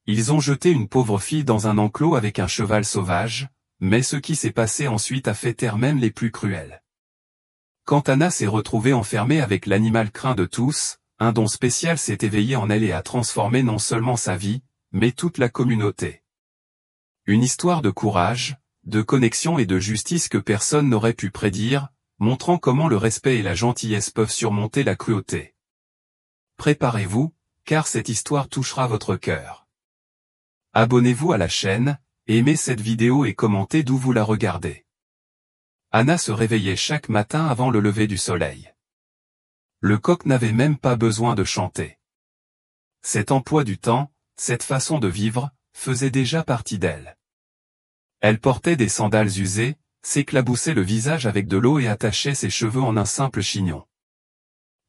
Ils ont jeté une pauvre fille dans un enclos avec un cheval sauvage, mais ce qui s'est passé ensuite a fait taire même les plus cruels. Quand Anna s'est retrouvée enfermée avec l'animal craint de tous, un don spécial s'est éveillé en elle et a transformé non seulement sa vie, mais toute la communauté. Une histoire de courage, de connexion et de justice que personne n'aurait pu prédire, montrant comment le respect et la gentillesse peuvent surmonter la cruauté. Préparez-vous, car cette histoire touchera votre cœur. Abonnez-vous à la chaîne, aimez cette vidéo et commentez d'où vous la regardez. Anna se réveillait chaque matin avant le lever du soleil. Le coq n'avait même pas besoin de chanter. Cet emploi du temps, cette façon de vivre, faisait déjà partie d'elle. Elle portait des sandales usées, s'éclaboussait le visage avec de l'eau et attachait ses cheveux en un simple chignon.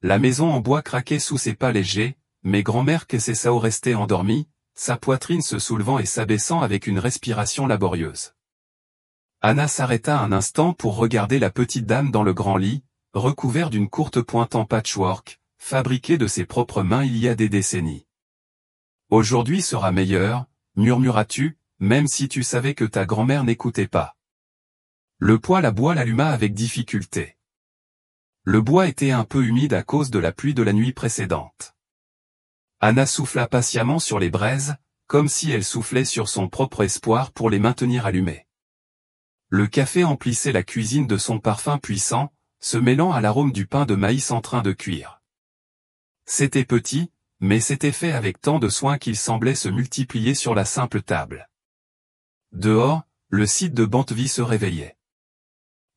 La maison en bois craquait sous ses pas légers, mais grand-mère Kesesao restait endormie, sa poitrine se soulevant et s'abaissant avec une respiration laborieuse. Anna s'arrêta un instant pour regarder la petite dame dans le grand lit, recouvert d'une courte pointe en patchwork, fabriquée de ses propres mains il y a des décennies. « Aujourd'hui sera meilleur, murmuras-tu, même si tu savais que ta grand-mère n'écoutait pas. » Le poêle à bois l'alluma avec difficulté. Le bois était un peu humide à cause de la pluie de la nuit précédente. Anna souffla patiemment sur les braises, comme si elle soufflait sur son propre espoir pour les maintenir allumées. Le café emplissait la cuisine de son parfum puissant, se mêlant à l'arôme du pain de maïs en train de cuire. C'était petit, mais c'était fait avec tant de soin qu'il semblait se multiplier sur la simple table. Dehors, le site de Bantvi se réveillait.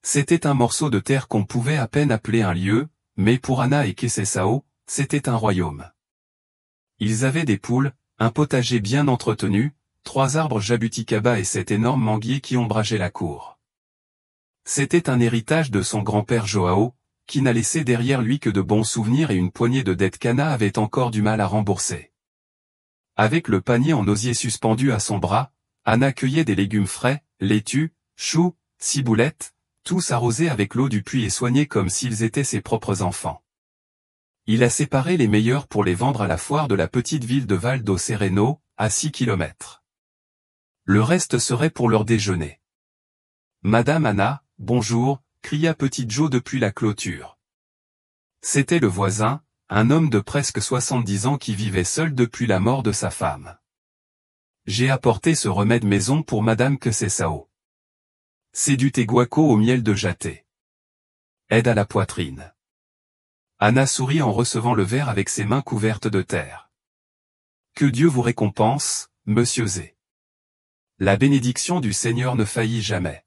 C'était un morceau de terre qu'on pouvait à peine appeler un lieu, mais pour Anna et Kesesao, c'était un royaume. Ils avaient des poules, un potager bien entretenu, 3 arbres jabuticaba et cet énorme manguier qui ombrageait la cour. C'était un héritage de son grand-père Joao, qui n'a laissé derrière lui que de bons souvenirs et une poignée de dettes qu'Anna avait encore du mal à rembourser. Avec le panier en osier suspendu à son bras, Anna cueillait des légumes frais, laitues, choux, ciboulettes, tous arrosés avec l'eau du puits et soignés comme s'ils étaient ses propres enfants. Il a séparé les meilleurs pour les vendre à la foire de la petite ville de Val do Sereno, à 6 kilomètres. Le reste serait pour leur déjeuner. « Madame Anna, bonjour », cria petit Joe depuis la clôture. C'était le voisin, un homme de presque 70 ans qui vivait seul depuis la mort de sa femme. « J'ai apporté ce remède maison pour Madame Kesesao. C'est du teguaco au miel de jaté. Aide à la poitrine. » Anna sourit en recevant le verre avec ses mains couvertes de terre. « Que Dieu vous récompense, Monsieur Zé. » La bénédiction du Seigneur ne faillit jamais.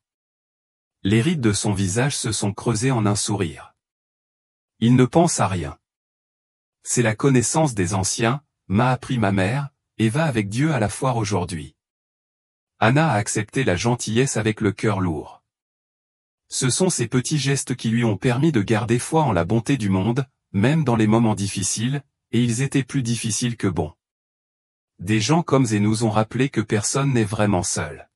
Les rides de son visage se sont creusées en un sourire. Il ne pense à rien. C'est la connaissance des anciens, m'a appris ma mère, et va avec Dieu à la foire aujourd'hui. Anna a accepté la gentillesse avec le cœur lourd. Ce sont ces petits gestes qui lui ont permis de garder foi en la bonté du monde, même dans les moments difficiles, et ils étaient plus difficiles que bons. Des gens comme Zé nous ont rappelé que personne n'est vraiment seul.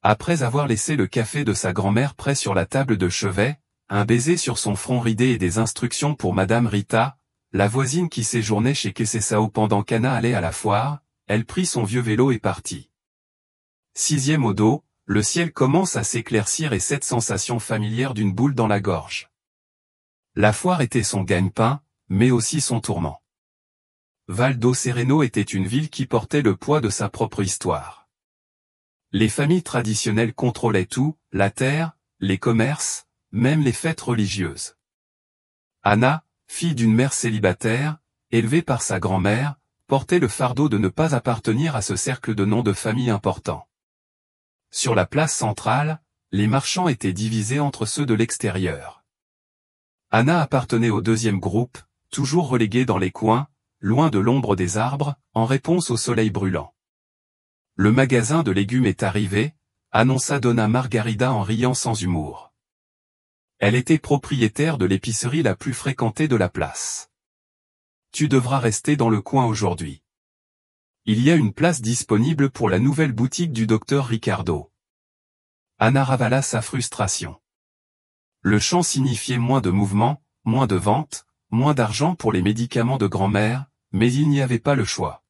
Après avoir laissé le café de sa grand-mère prêt sur la table de chevet, un baiser sur son front ridé et des instructions pour Madame Rita, la voisine qui séjournait chez Kesesao pendant qu'Anna allait à la foire, elle prit son vieux vélo et partit. 6e au dos, le ciel commence à s'éclaircir et cette sensation familière d'une boule dans la gorge. La foire était son gagne-pain, mais aussi son tourment. Val do Sereno était une ville qui portait le poids de sa propre histoire. Les familles traditionnelles contrôlaient tout, la terre, les commerces, même les fêtes religieuses. Anna, fille d'une mère célibataire, élevée par sa grand-mère, portait le fardeau de ne pas appartenir à ce cercle de noms de famille importants. Sur la place centrale, les marchands étaient divisés entre ceux de l'extérieur. Anna appartenait au 2e groupe, toujours relégué dans les coins, loin de l'ombre des arbres, en réponse au soleil brûlant. Le magasin de légumes est arrivé, annonça Donna Margarida en riant sans humour. Elle était propriétaire de l'épicerie la plus fréquentée de la place. Tu devras rester dans le coin aujourd'hui. Il y a une place disponible pour la nouvelle boutique du docteur Ricardo. Anna ravala sa frustration. Le chant signifiait moins de mouvement, moins de ventes, moins d'argent pour les médicaments de grand-mère, mais il n'y avait pas le choix.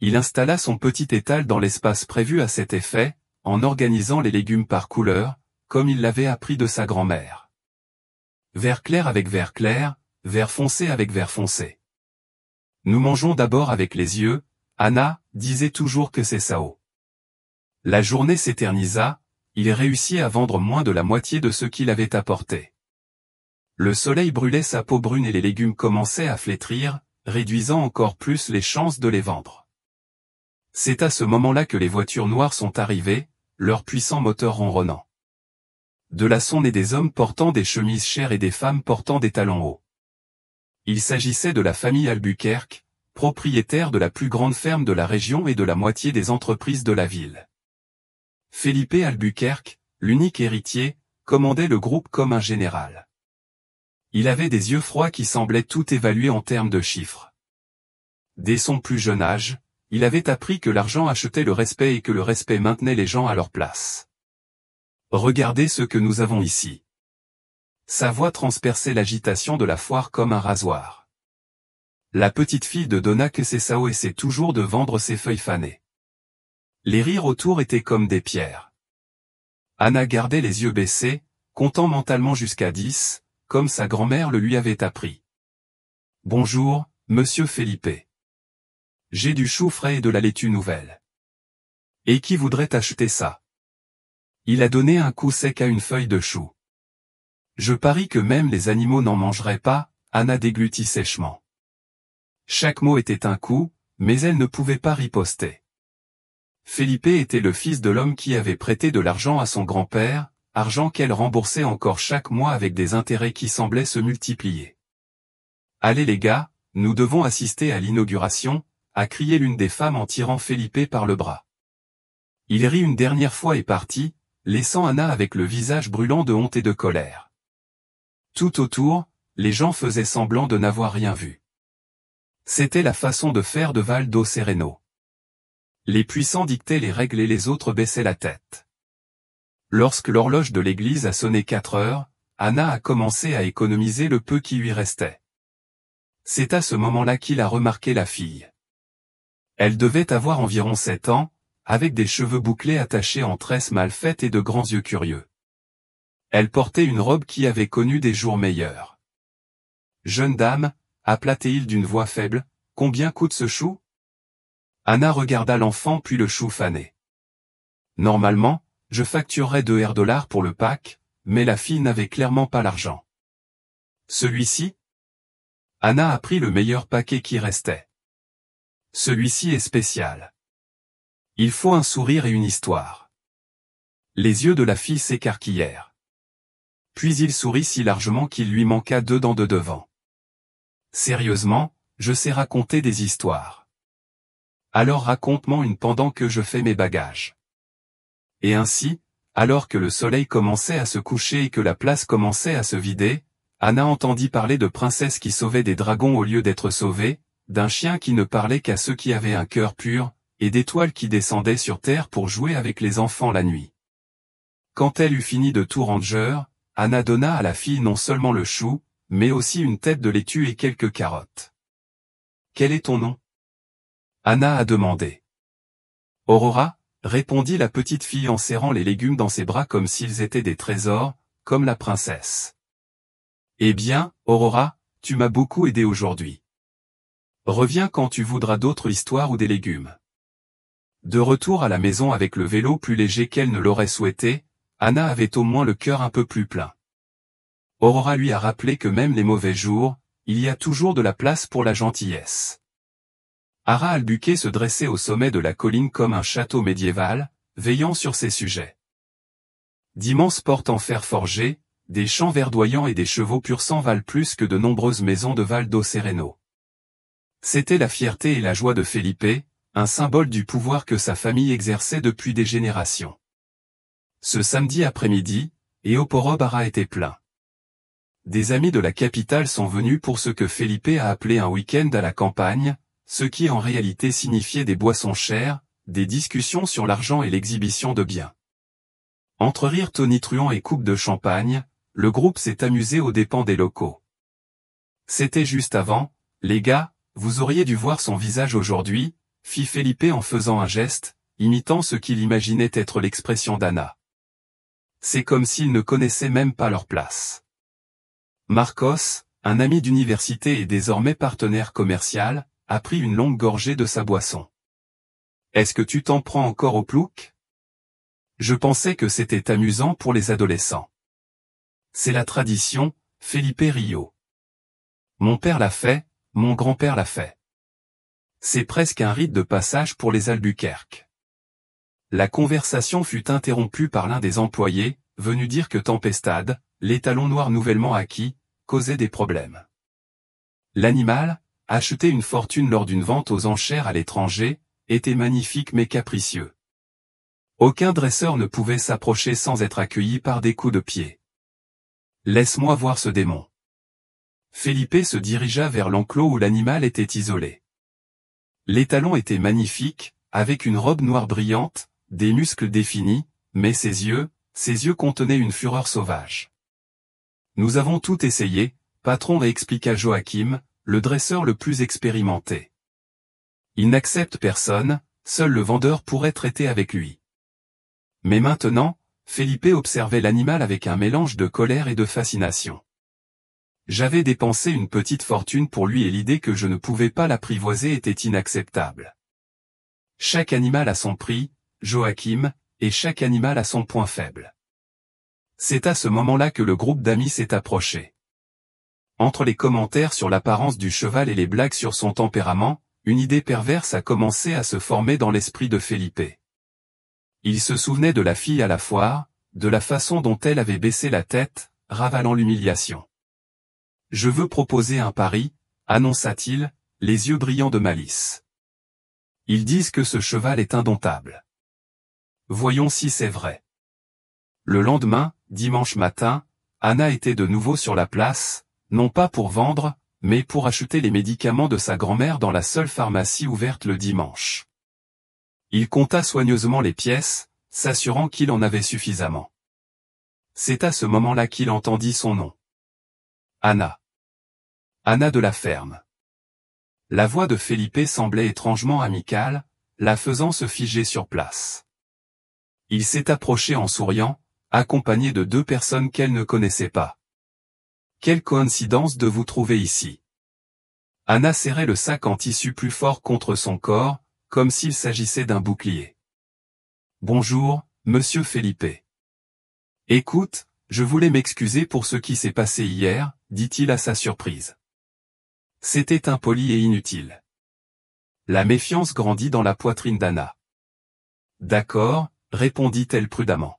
Il installa son petit étal dans l'espace prévu à cet effet, en organisant les légumes par couleur, comme il l'avait appris de sa grand-mère. Vert clair avec vert clair, vert foncé avec vert foncé. Nous mangeons d'abord avec les yeux, Anna disait toujours que c'est Sao. La journée s'éternisa, il réussit à vendre moins de la moitié de ce qu'il avait apporté. Le soleil brûlait sa peau brune et les légumes commençaient à flétrir, réduisant encore plus les chances de les vendre. C'est à ce moment-là que les voitures noires sont arrivées, leurs puissants moteurs ronronnant. De là sont nés des hommes portant des chemises chères et des femmes portant des talons hauts. Il s'agissait de la famille Albuquerque, propriétaire de la plus grande ferme de la région et de la moitié des entreprises de la ville. Felipe Albuquerque, l'unique héritier, commandait le groupe comme un général. Il avait des yeux froids qui semblaient tout évaluer en termes de chiffres. Dès son plus jeune âge, il avait appris que l'argent achetait le respect et que le respect maintenait les gens à leur place. Regardez ce que nous avons ici. Sa voix transperçait l'agitation de la foire comme un rasoir. La petite fille de Donna que c'est Sao essaie toujours de vendre ses feuilles fanées. Les rires autour étaient comme des pierres. Anna gardait les yeux baissés, comptant mentalement jusqu'à 10, comme sa grand-mère le lui avait appris. « Bonjour, monsieur Felipe. J'ai du chou frais et de la laitue nouvelle. Et qui voudrait acheter ça ?» Il a donné un coup sec à une feuille de chou. Je parie que même les animaux n'en mangeraient pas, Anna déglutit sèchement. Chaque mot était un coup, mais elle ne pouvait pas riposter. Felipe était le fils de l'homme qui avait prêté de l'argent à son grand-père, argent qu'elle remboursait encore chaque mois avec des intérêts qui semblaient se multiplier. « Allez les gars, nous devons assister à l'inauguration », a crié l'une des femmes en tirant Felipe par le bras. Il rit une dernière fois et partit, laissant Anna avec le visage brûlant de honte et de colère. Tout autour, les gens faisaient semblant de n'avoir rien vu. C'était la façon de faire de Valdo Sereno. Les puissants dictaient les règles et les autres baissaient la tête. Lorsque l'horloge de l'église a sonné 4 heures, Anna a commencé à économiser le peu qui lui restait. C'est à ce moment-là qu'il a remarqué la fille. Elle devait avoir environ 7 ans, avec des cheveux bouclés attachés en tresses mal faites et de grands yeux curieux. Elle portait une robe qui avait connu des jours meilleurs. « Jeune dame », appela-t-il d'une voix faible, « combien coûte ce chou ?» Anna regarda l'enfant puis le chou fané. « Normalement, je facturerais $2 pour le pack, mais la fille n'avait clairement pas l'argent. »« Celui-ci ?» Anna a pris le meilleur paquet qui restait. « Celui-ci est spécial. Il faut un sourire et une histoire. » Les yeux de la fille s'écarquillèrent. Puis il sourit si largement qu'il lui manqua 2 dents de devant. « Sérieusement, je sais raconter des histoires. Alors raconte-moi une pendant que je fais mes bagages. » Et ainsi, alors que le soleil commençait à se coucher et que la place commençait à se vider, Anna entendit parler de princesses qui sauvaient des dragons au lieu d'être sauvées, d'un chien qui ne parlait qu'à ceux qui avaient un cœur pur, et d'étoiles qui descendaient sur terre pour jouer avec les enfants la nuit. Quand elle eut fini de tout ranger, Anna donna à la fille non seulement le chou, mais aussi une tête de laitue et quelques carottes. « Quel est ton nom ?» Anna a demandé. « Aurora », répondit la petite fille en serrant les légumes dans ses bras comme s'ils étaient des trésors, comme la princesse. « Eh bien, Aurora, tu m'as beaucoup aidé aujourd'hui. Reviens quand tu voudras d'autres histoires ou des légumes. » De retour à la maison avec le vélo plus léger qu'elle ne l'aurait souhaité, Anna avait au moins le cœur un peu plus plein. Aurora lui a rappelé que même les mauvais jours, il y a toujours de la place pour la gentillesse. Ara Albuquerque se dressait au sommet de la colline comme un château médiéval, veillant sur ses sujets. D'immenses portes en fer forgé, des champs verdoyants et des chevaux pur sang valent plus que de nombreuses maisons de Valdo Sereno. C'était la fierté et la joie de Felipe, un symbole du pouvoir que sa famille exerçait depuis des générations. Ce samedi après-midi, Eoporobara était plein. Des amis de la capitale sont venus pour ce que Felipe a appelé un week-end à la campagne, ce qui en réalité signifiait des boissons chères, des discussions sur l'argent et l'exhibition de biens. Entre rires tonitruants et coupes de champagne, le groupe s'est amusé aux dépens des locaux. C'était juste avant, les gars, vous auriez dû voir son visage aujourd'hui, fit Felipe en faisant un geste, imitant ce qu'il imaginait être l'expression d'Anna. C'est comme s'ils ne connaissaient même pas leur place. Marcos, un ami d'université et désormais partenaire commercial, a pris une longue gorgée de sa boisson. Est-ce que tu t'en prends encore au plouc? Je pensais que c'était amusant pour les adolescents. C'est la tradition, Felipe Rio. Mon père l'a fait, mon grand-père l'a fait. C'est presque un rite de passage pour les Albuquerque. La conversation fut interrompue par l'un des employés, venu dire que Tempestad, l'étalon noir nouvellement acquis, causait des problèmes. L'animal, acheté une fortune lors d'une vente aux enchères à l'étranger, était magnifique mais capricieux. Aucun dresseur ne pouvait s'approcher sans être accueilli par des coups de pied. Laisse-moi voir ce démon. Felipe se dirigea vers l'enclos où l'animal était isolé. L'étalon était magnifique, avec une robe noire brillante, des muscles définis, mais ses yeux contenaient une fureur sauvage. Nous avons tout essayé, patron, expliqua Joachim, le dresseur le plus expérimenté. Il n'accepte personne, seul le vendeur pourrait traiter avec lui. Mais maintenant, Felipe observait l'animal avec un mélange de colère et de fascination. J'avais dépensé une petite fortune pour lui et l'idée que je ne pouvais pas l'apprivoiser était inacceptable. Chaque animal a son prix, Joachim, et chaque animal a son point faible. C'est à ce moment-là que le groupe d'amis s'est approché. Entre les commentaires sur l'apparence du cheval et les blagues sur son tempérament, une idée perverse a commencé à se former dans l'esprit de Felipe. Il se souvenait de la fille à la foire, de la façon dont elle avait baissé la tête, ravalant l'humiliation. « Je veux proposer un pari, » annonça-t-il, les yeux brillants de malice. « Ils disent que ce cheval est indomptable. Voyons si c'est vrai. » Le lendemain, dimanche matin, Anna était de nouveau sur la place, non pas pour vendre, mais pour acheter les médicaments de sa grand-mère dans la seule pharmacie ouverte le dimanche. Il compta soigneusement les pièces, s'assurant qu'il en avait suffisamment. C'est à ce moment-là qu'il entendit son nom. Anna. Anna de la ferme. La voix de Felipe semblait étrangement amicale, la faisant se figer sur place. Il s'est approché en souriant, accompagné de deux personnes qu'elle ne connaissait pas. Quelle coïncidence de vous trouver ici. Anna serrait le sac en tissu plus fort contre son corps, comme s'il s'agissait d'un bouclier. Bonjour, monsieur Felipe. Écoute, je voulais m'excuser pour ce qui s'est passé hier, dit-il à sa surprise. C'était impoli et inutile. La méfiance grandit dans la poitrine d'Anna. D'accord, répondit-elle prudemment.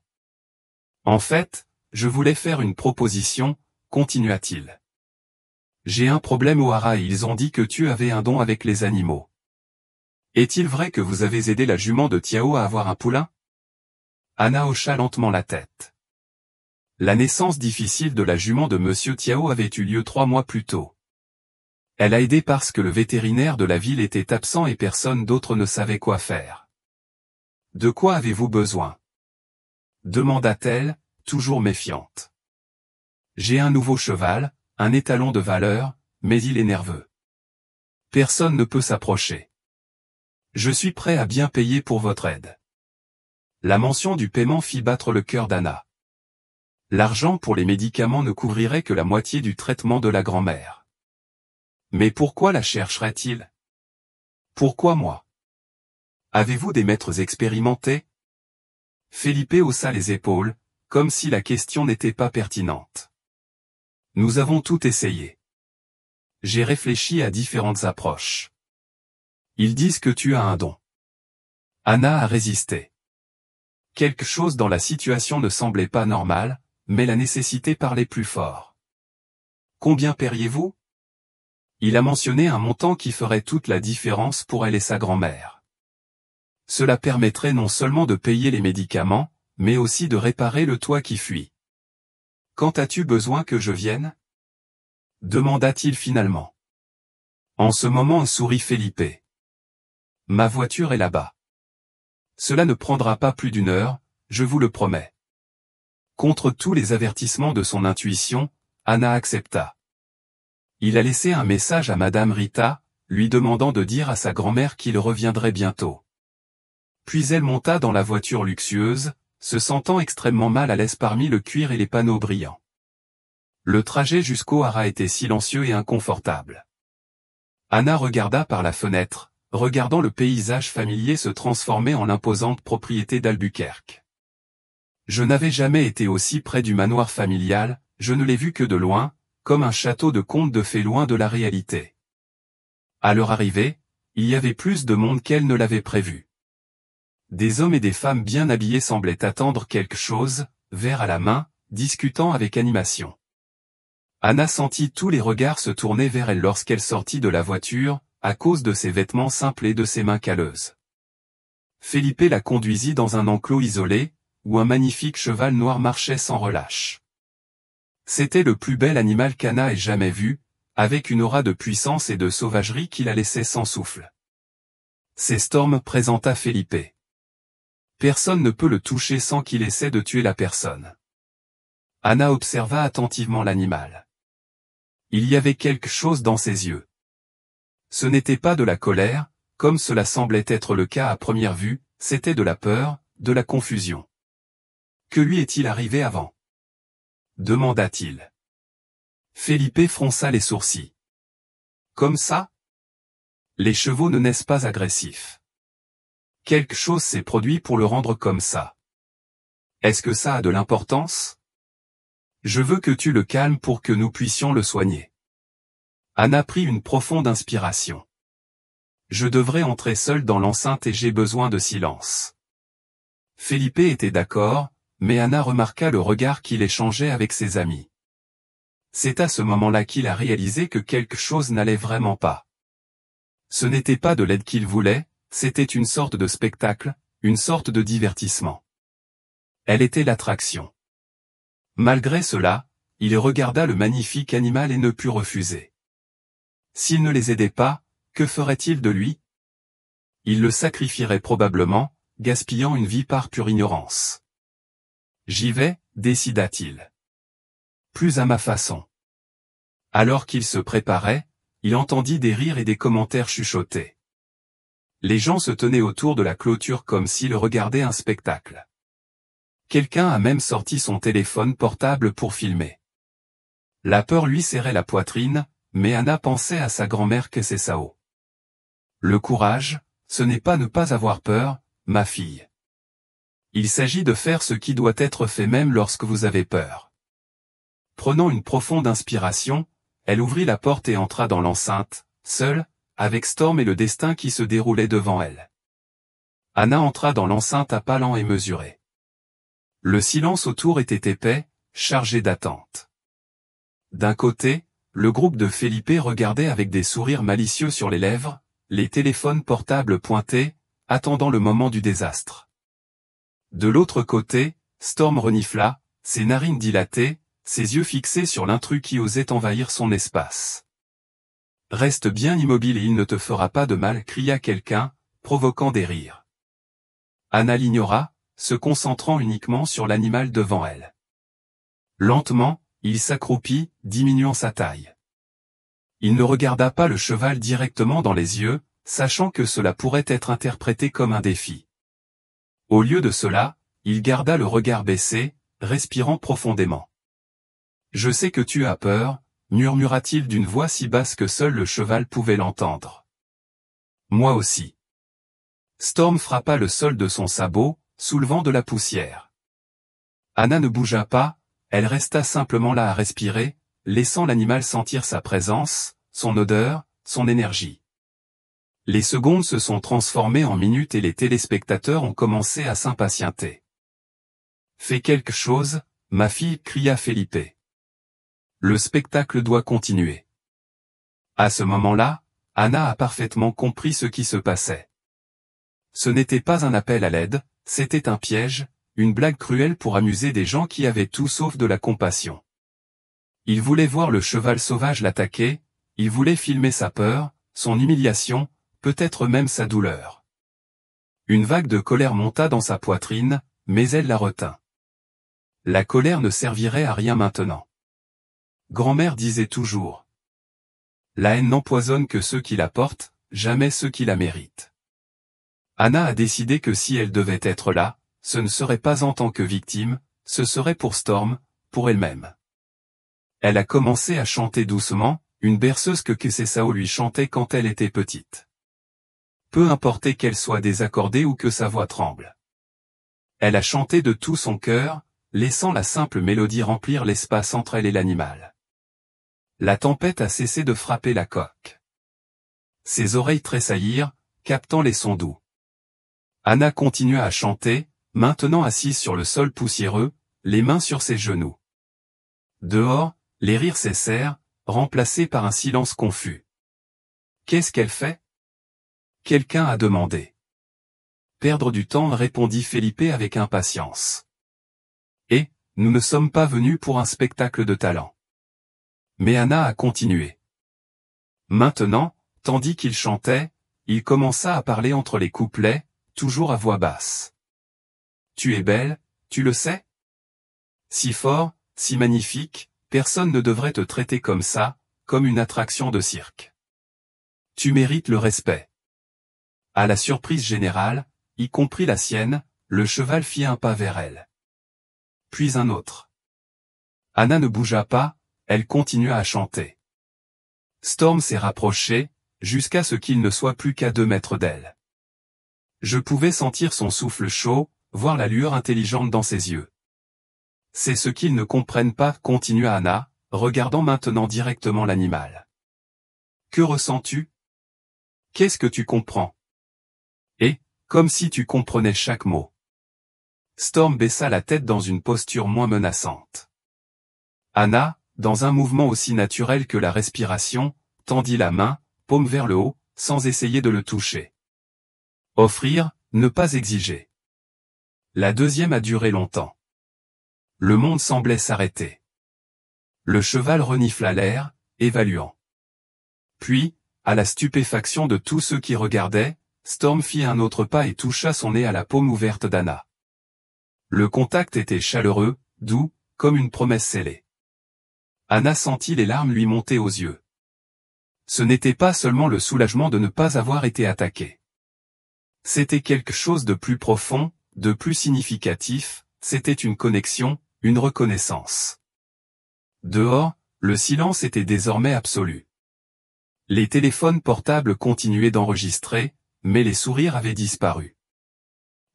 En fait, je voulais faire une proposition, continua-t-il. J'ai un problème au haras et ils ont dit que tu avais un don avec les animaux. Est-il vrai que vous avez aidé la jument de Tiao à avoir un poulain? Anna hocha lentement la tête. La naissance difficile de la jument de Monsieur Tiao avait eu lieu 3 mois plus tôt. Elle a aidé parce que le vétérinaire de la ville était absent et personne d'autre ne savait quoi faire. De quoi avez-vous besoin? Demanda-t-elle, toujours méfiante. J'ai un nouveau cheval, un étalon de valeur, mais il est nerveux. Personne ne peut s'approcher. Je suis prêt à bien payer pour votre aide. La mention du paiement fit battre le cœur d'Anna. L'argent pour les médicaments ne couvrirait que la moitié du traitement de la grand-mère. Mais pourquoi la chercherait-il? Pourquoi moi? Avez-vous des maîtres expérimentés? Felipe haussa les épaules, comme si la question n'était pas pertinente. Nous avons tout essayé. J'ai réfléchi à différentes approches. Ils disent que tu as un don. Anna a résisté. Quelque chose dans la situation ne semblait pas normal, mais la nécessité parlait plus fort. Combien paieriez-vous? Il a mentionné un montant qui ferait toute la différence pour elle et sa grand-mère. Cela permettrait non seulement de payer les médicaments, mais aussi de réparer le toit qui fuit. Quand as-tu besoin que je vienne? Demanda-t-il finalement. En ce moment sourit Felipe. Ma voiture est là-bas. Cela ne prendra pas plus d'1 heure, je vous le promets. Contre tous les avertissements de son intuition, Anna accepta. Il a laissé un message à Madame Rita, lui demandant de dire à sa grand-mère qu'il reviendrait bientôt. Puis elle monta dans la voiture luxueuse, se sentant extrêmement mal à l'aise parmi le cuir et les panneaux brillants. Le trajet jusqu'au haras était silencieux et inconfortable. Anna regarda par la fenêtre, regardant le paysage familier se transformer en l'imposante propriété d'Albuquerque. Je n'avais jamais été aussi près du manoir familial, je ne l'ai vu que de loin, comme un château de conte de fées loin de la réalité. À leur arrivée, il y avait plus de monde qu'elle ne l'avait prévu. Des hommes et des femmes bien habillés semblaient attendre quelque chose, verre à la main, discutant avec animation. Anna sentit tous les regards se tourner vers elle lorsqu'elle sortit de la voiture, à cause de ses vêtements simples et de ses mains calleuses. Felipe la conduisit dans un enclos isolé, où un magnifique cheval noir marchait sans relâche. C'était le plus bel animal qu'Anna ait jamais vu, avec une aura de puissance et de sauvagerie qui la laissait sans souffle. C'est Storm, présenta Felipe. Personne ne peut le toucher sans qu'il essaie de tuer la personne. Anna observa attentivement l'animal. Il y avait quelque chose dans ses yeux. Ce n'était pas de la colère, comme cela semblait être le cas à première vue, c'était de la peur, de la confusion. Que lui est-il arrivé avant? Demanda-t-il. Felipe fronça les sourcils. Comme ça? Les chevaux ne naissent pas agressifs. Quelque chose s'est produit pour le rendre comme ça. Est-ce que ça a de l'importance? Je veux que tu le calmes pour que nous puissions le soigner. Anna prit une profonde inspiration. Je devrais entrer seule dans l'enceinte et j'ai besoin de silence. Felipe était d'accord, mais Anna remarqua le regard qu'il échangeait avec ses amis. C'est à ce moment-là qu'il a réalisé que quelque chose n'allait vraiment pas. Ce n'était pas de l'aide qu'il voulait, c'était une sorte de spectacle, une sorte de divertissement. Elle était l'attraction. Malgré cela, il regarda le magnifique animal et ne put refuser. S'il ne les aidait pas, que ferait-il de lui? Il le sacrifierait probablement, gaspillant une vie par pure ignorance. J'y vais, décida-t-il. Plus à ma façon. Alors qu'il se préparait, il entendit des rires et des commentaires chuchotés. Les gens se tenaient autour de la clôture comme s'ils regardaient un spectacle. Quelqu'un a même sorti son téléphone portable pour filmer. La peur lui serrait la poitrine, mais Anna pensait à sa grand-mère que c'est Sao. Le courage, ce n'est pas ne pas avoir peur, ma fille. Il s'agit de faire ce qui doit être fait même lorsque vous avez peur. Prenant une profonde inspiration, elle ouvrit la porte et entra dans l'enceinte, seule, avec Storm et le destin qui se déroulait devant elle. Anna entra dans l'enceinte à pas lents et mesurés. Le silence autour était épais, chargé d'attente. D'un côté, le groupe de Felipe regardait avec des sourires malicieux sur les lèvres, les téléphones portables pointés, attendant le moment du désastre. De l'autre côté, Storm renifla, ses narines dilatées, ses yeux fixés sur l'intrus qui osait envahir son espace. « Reste bien immobile et il ne te fera pas de mal » cria quelqu'un, provoquant des rires. Anna l'ignora, se concentrant uniquement sur l'animal devant elle. Lentement, il s'accroupit, diminuant sa taille. Il ne regarda pas le cheval directement dans les yeux, sachant que cela pourrait être interprété comme un défi. Au lieu de cela, il garda le regard baissé, respirant profondément. « Je sais que tu as peur », murmura-t-il d'une voix si basse que seul le cheval pouvait l'entendre. « Moi aussi. » Storm frappa le sol de son sabot, soulevant de la poussière. Anna ne bougea pas, elle resta simplement là à respirer, laissant l'animal sentir sa présence, son odeur, son énergie. Les secondes se sont transformées en minutes et les téléspectateurs ont commencé à s'impatienter. « Fais quelque chose, ma fille » cria Felipe. Le spectacle doit continuer. À ce moment-là, Anna a parfaitement compris ce qui se passait. Ce n'était pas un appel à l'aide, c'était un piège, une blague cruelle pour amuser des gens qui avaient tout sauf de la compassion. Il voulait voir le cheval sauvage l'attaquer, il voulait filmer sa peur, son humiliation, peut-être même sa douleur. Une vague de colère monta dans sa poitrine, mais elle la retint. La colère ne servirait à rien maintenant. Grand-mère disait toujours. La haine n'empoisonne que ceux qui la portent, jamais ceux qui la méritent. Anna a décidé que si elle devait être là, ce ne serait pas en tant que victime, ce serait pour Storm, pour elle-même. Elle a commencé à chanter doucement, une berceuse que Sao lui chantait quand elle était petite. Peu importe qu'elle soit désaccordée ou que sa voix tremble. Elle a chanté de tout son cœur, laissant la simple mélodie remplir l'espace entre elle et l'animal. La tempête a cessé de frapper la coque. Ses oreilles tressaillirent, captant les sons doux. Anna continua à chanter, maintenant assise sur le sol poussiéreux, les mains sur ses genoux. Dehors, les rires cessèrent, remplacés par un silence confus. Qu'est-ce qu'elle fait? Quelqu'un a demandé. Perdre du temps, répondit Felipe avec impatience. Et, nous ne sommes pas venus pour un spectacle de talent. Mais Anna a continué. Maintenant, tandis qu'il chantait, il commença à parler entre les couplets, toujours à voix basse. Tu es belle, tu le sais? Si fort, si magnifique, personne ne devrait te traiter comme ça, comme une attraction de cirque. Tu mérites le respect. À la surprise générale, y compris la sienne, le cheval fit un pas vers elle. Puis un autre. Anna ne bougea pas, elle continua à chanter. Storm s'est rapproché, jusqu'à ce qu'il ne soit plus qu'à 2 mètres d'elle. Je pouvais sentir son souffle chaud, voir la lueur intelligente dans ses yeux. C'est ce qu'ils ne comprennent pas, continua Anna, regardant maintenant directement l'animal. Que ressens-tu? Qu'est-ce que tu comprends? Et, comme si tu comprenais chaque mot. Storm baissa la tête dans une posture moins menaçante. Anna, dans un mouvement aussi naturel que la respiration, tendit la main, paume vers le haut, sans essayer de le toucher. Offrir, ne pas exiger. La deuxième a duré longtemps. Le monde semblait s'arrêter. Le cheval renifla l'air, évaluant. Puis, à la stupéfaction de tous ceux qui regardaient, Storm fit un autre pas et toucha son nez à la paume ouverte d'Anna. Le contact était chaleureux, doux, comme une promesse scellée. Anna sentit les larmes lui monter aux yeux. Ce n'était pas seulement le soulagement de ne pas avoir été attaquée. C'était quelque chose de plus profond, de plus significatif, c'était une connexion, une reconnaissance. Dehors, le silence était désormais absolu. Les téléphones portables continuaient d'enregistrer, mais les sourires avaient disparu.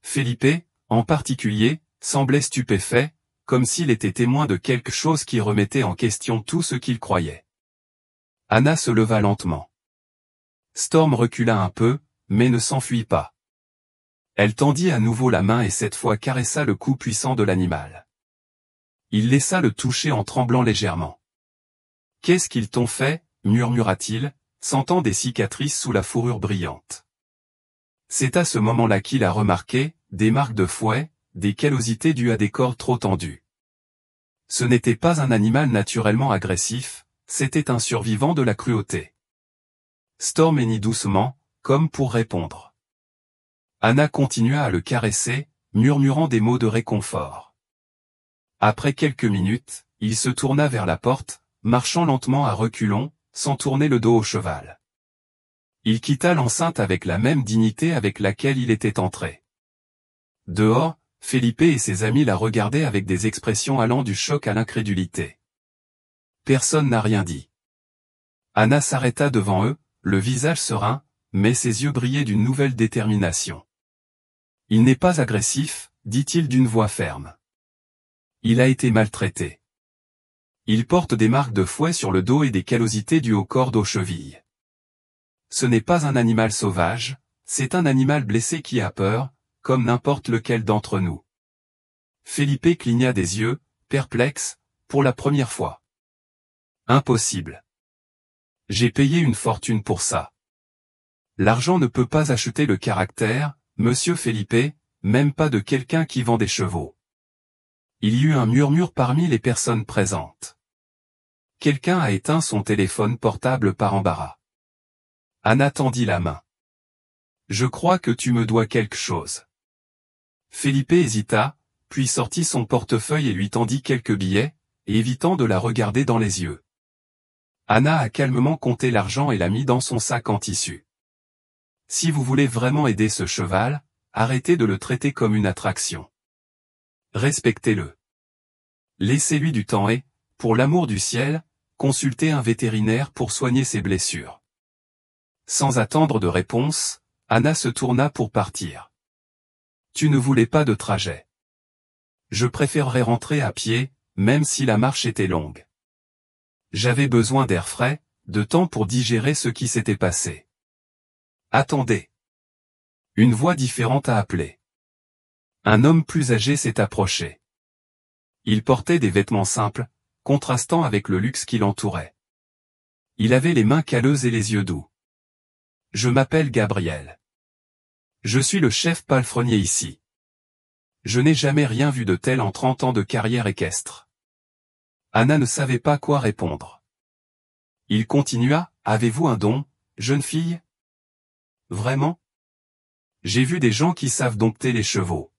Felipe, en particulier, semblait stupéfait, comme s'il était témoin de quelque chose qui remettait en question tout ce qu'il croyait. Anna se leva lentement. Storm recula un peu, mais ne s'enfuit pas. Elle tendit à nouveau la main et cette fois caressa le cou puissant de l'animal. Il laissa le toucher en tremblant légèrement. « Qu'est-ce qu'ils t'ont fait ?» murmura-t-il, sentant des cicatrices sous la fourrure brillante. C'est à ce moment-là qu'il a remarqué, des marques de fouet, des callosités dues à des cordes trop tendues. Ce n'était pas un animal naturellement agressif, c'était un survivant de la cruauté. Storm hennit doucement, comme pour répondre. Anna continua à le caresser, murmurant des mots de réconfort. Après quelques minutes, il se tourna vers la porte, marchant lentement à reculons, sans tourner le dos au cheval. Il quitta l'enceinte avec la même dignité avec laquelle il était entré. Dehors, Felipe et ses amis la regardaient avec des expressions allant du choc à l'incrédulité. Personne n'a rien dit. Anna s'arrêta devant eux, le visage serein, mais ses yeux brillaient d'une nouvelle détermination. « Il n'est pas agressif, dit-il d'une voix ferme. Il a été maltraité. Il porte des marques de fouet sur le dos et des callosités dues aux cordes aux chevilles. Ce n'est pas un animal sauvage, c'est un animal blessé qui a peur, comme n'importe lequel d'entre nous. » Felipe cligna des yeux, perplexe, pour la première fois. « Impossible. J'ai payé une fortune pour ça. L'argent ne peut pas acheter le caractère, monsieur Felipe, même pas de quelqu'un qui vend des chevaux. » Il y eut un murmure parmi les personnes présentes. Quelqu'un a éteint son téléphone portable par embarras. Anna tendit la main. « Je crois que tu me dois quelque chose. » Felipe hésita, puis sortit son portefeuille et lui tendit quelques billets, évitant de la regarder dans les yeux. Anna a calmement compté l'argent et l'a mis dans son sac en tissu. Si vous voulez vraiment aider ce cheval, arrêtez de le traiter comme une attraction. Respectez-le. Laissez-lui du temps et, pour l'amour du ciel, consultez un vétérinaire pour soigner ses blessures. Sans attendre de réponse, Anna se tourna pour partir. Tu ne voulais pas de trajet. Je préférerais rentrer à pied, même si la marche était longue. J'avais besoin d'air frais, de temps pour digérer ce qui s'était passé. Attendez. Une voix différente a appelé. Un homme plus âgé s'est approché. Il portait des vêtements simples, contrastant avec le luxe qui l'entourait. Il avait les mains calleuses et les yeux doux. Je m'appelle Gabriel. Je suis le chef palefrenier ici. Je n'ai jamais rien vu de tel en 30 ans de carrière équestre. Anna ne savait pas quoi répondre. Il continua, avez-vous un don, jeune fille? Vraiment? J'ai vu des gens qui savent dompter les chevaux.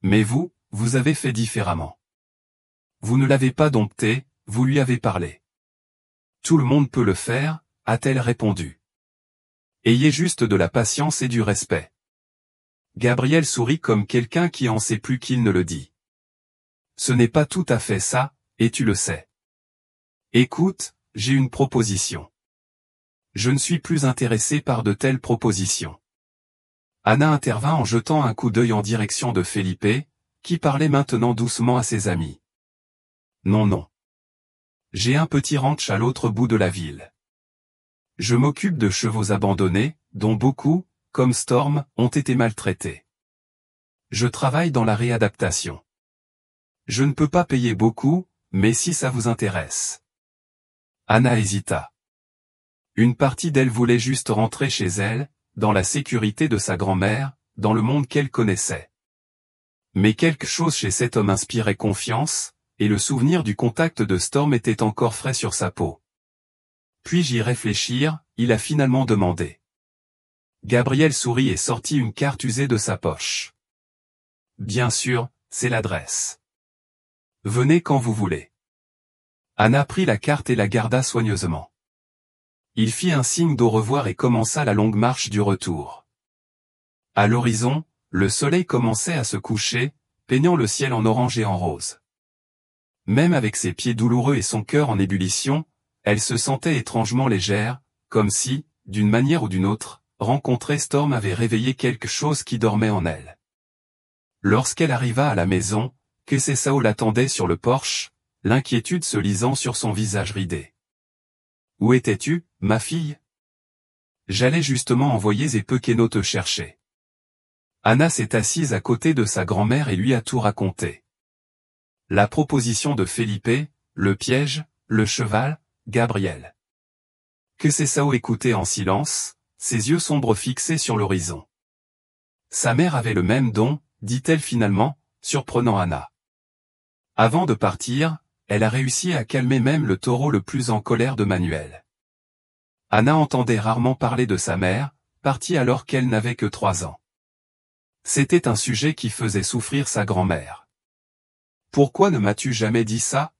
Mais vous, vous avez fait différemment. Vous ne l'avez pas dompté, vous lui avez parlé. Tout le monde peut le faire, a-t-elle répondu. Ayez juste de la patience et du respect. Gabriel sourit comme quelqu'un qui en sait plus qu'il ne le dit. Ce n'est pas tout à fait ça, et tu le sais. Écoute, j'ai une proposition. Je ne suis plus intéressé par de telles propositions. Anna intervint en jetant un coup d'œil en direction de Felipe, qui parlait maintenant doucement à ses amis. Non non. J'ai un petit ranch à l'autre bout de la ville. Je m'occupe de chevaux abandonnés, dont beaucoup, comme Storm, ont été maltraités. Je travaille dans la réadaptation. Je ne peux pas payer beaucoup, mais si ça vous intéresse. Anna hésita. Une partie d'elle voulait juste rentrer chez elle, dans la sécurité de sa grand-mère, dans le monde qu'elle connaissait. Mais quelque chose chez cet homme inspirait confiance, et le souvenir du contact de Storm était encore frais sur sa peau. Puis-je y réfléchir, il a finalement demandé. Gabriel sourit et sortit une carte usée de sa poche. Bien sûr, c'est l'adresse. Venez quand vous voulez. Anna prit la carte et la garda soigneusement. Il fit un signe d'au revoir et commença la longue marche du retour. À l'horizon, le soleil commençait à se coucher, peignant le ciel en orange et en rose. Même avec ses pieds douloureux et son cœur en ébullition, elle se sentait étrangement légère, comme si, d'une manière ou d'une autre, rencontrer Storm avait réveillé quelque chose qui dormait en elle. Lorsqu'elle arriva à la maison, Kesesao l'attendait sur le porche, l'inquiétude se lisant sur son visage ridé. « Où étais-tu, ma fille ? J'allais justement envoyer Zepekeno te chercher. » Anna s'est assise à côté de sa grand-mère et lui a tout raconté. La proposition de Felipe, le piège, le cheval, Gabriel. Kesesao écoutait en silence, ses yeux sombres fixés sur l'horizon. Sa mère avait le même don, dit-elle finalement, surprenant Anna. Avant de partir, elle a réussi à calmer même le taureau le plus en colère de Manuel. Anna entendait rarement parler de sa mère, partie alors qu'elle n'avait que 3 ans. C'était un sujet qui faisait souffrir sa grand-mère. « Pourquoi ne m'as-tu jamais dit ça ?»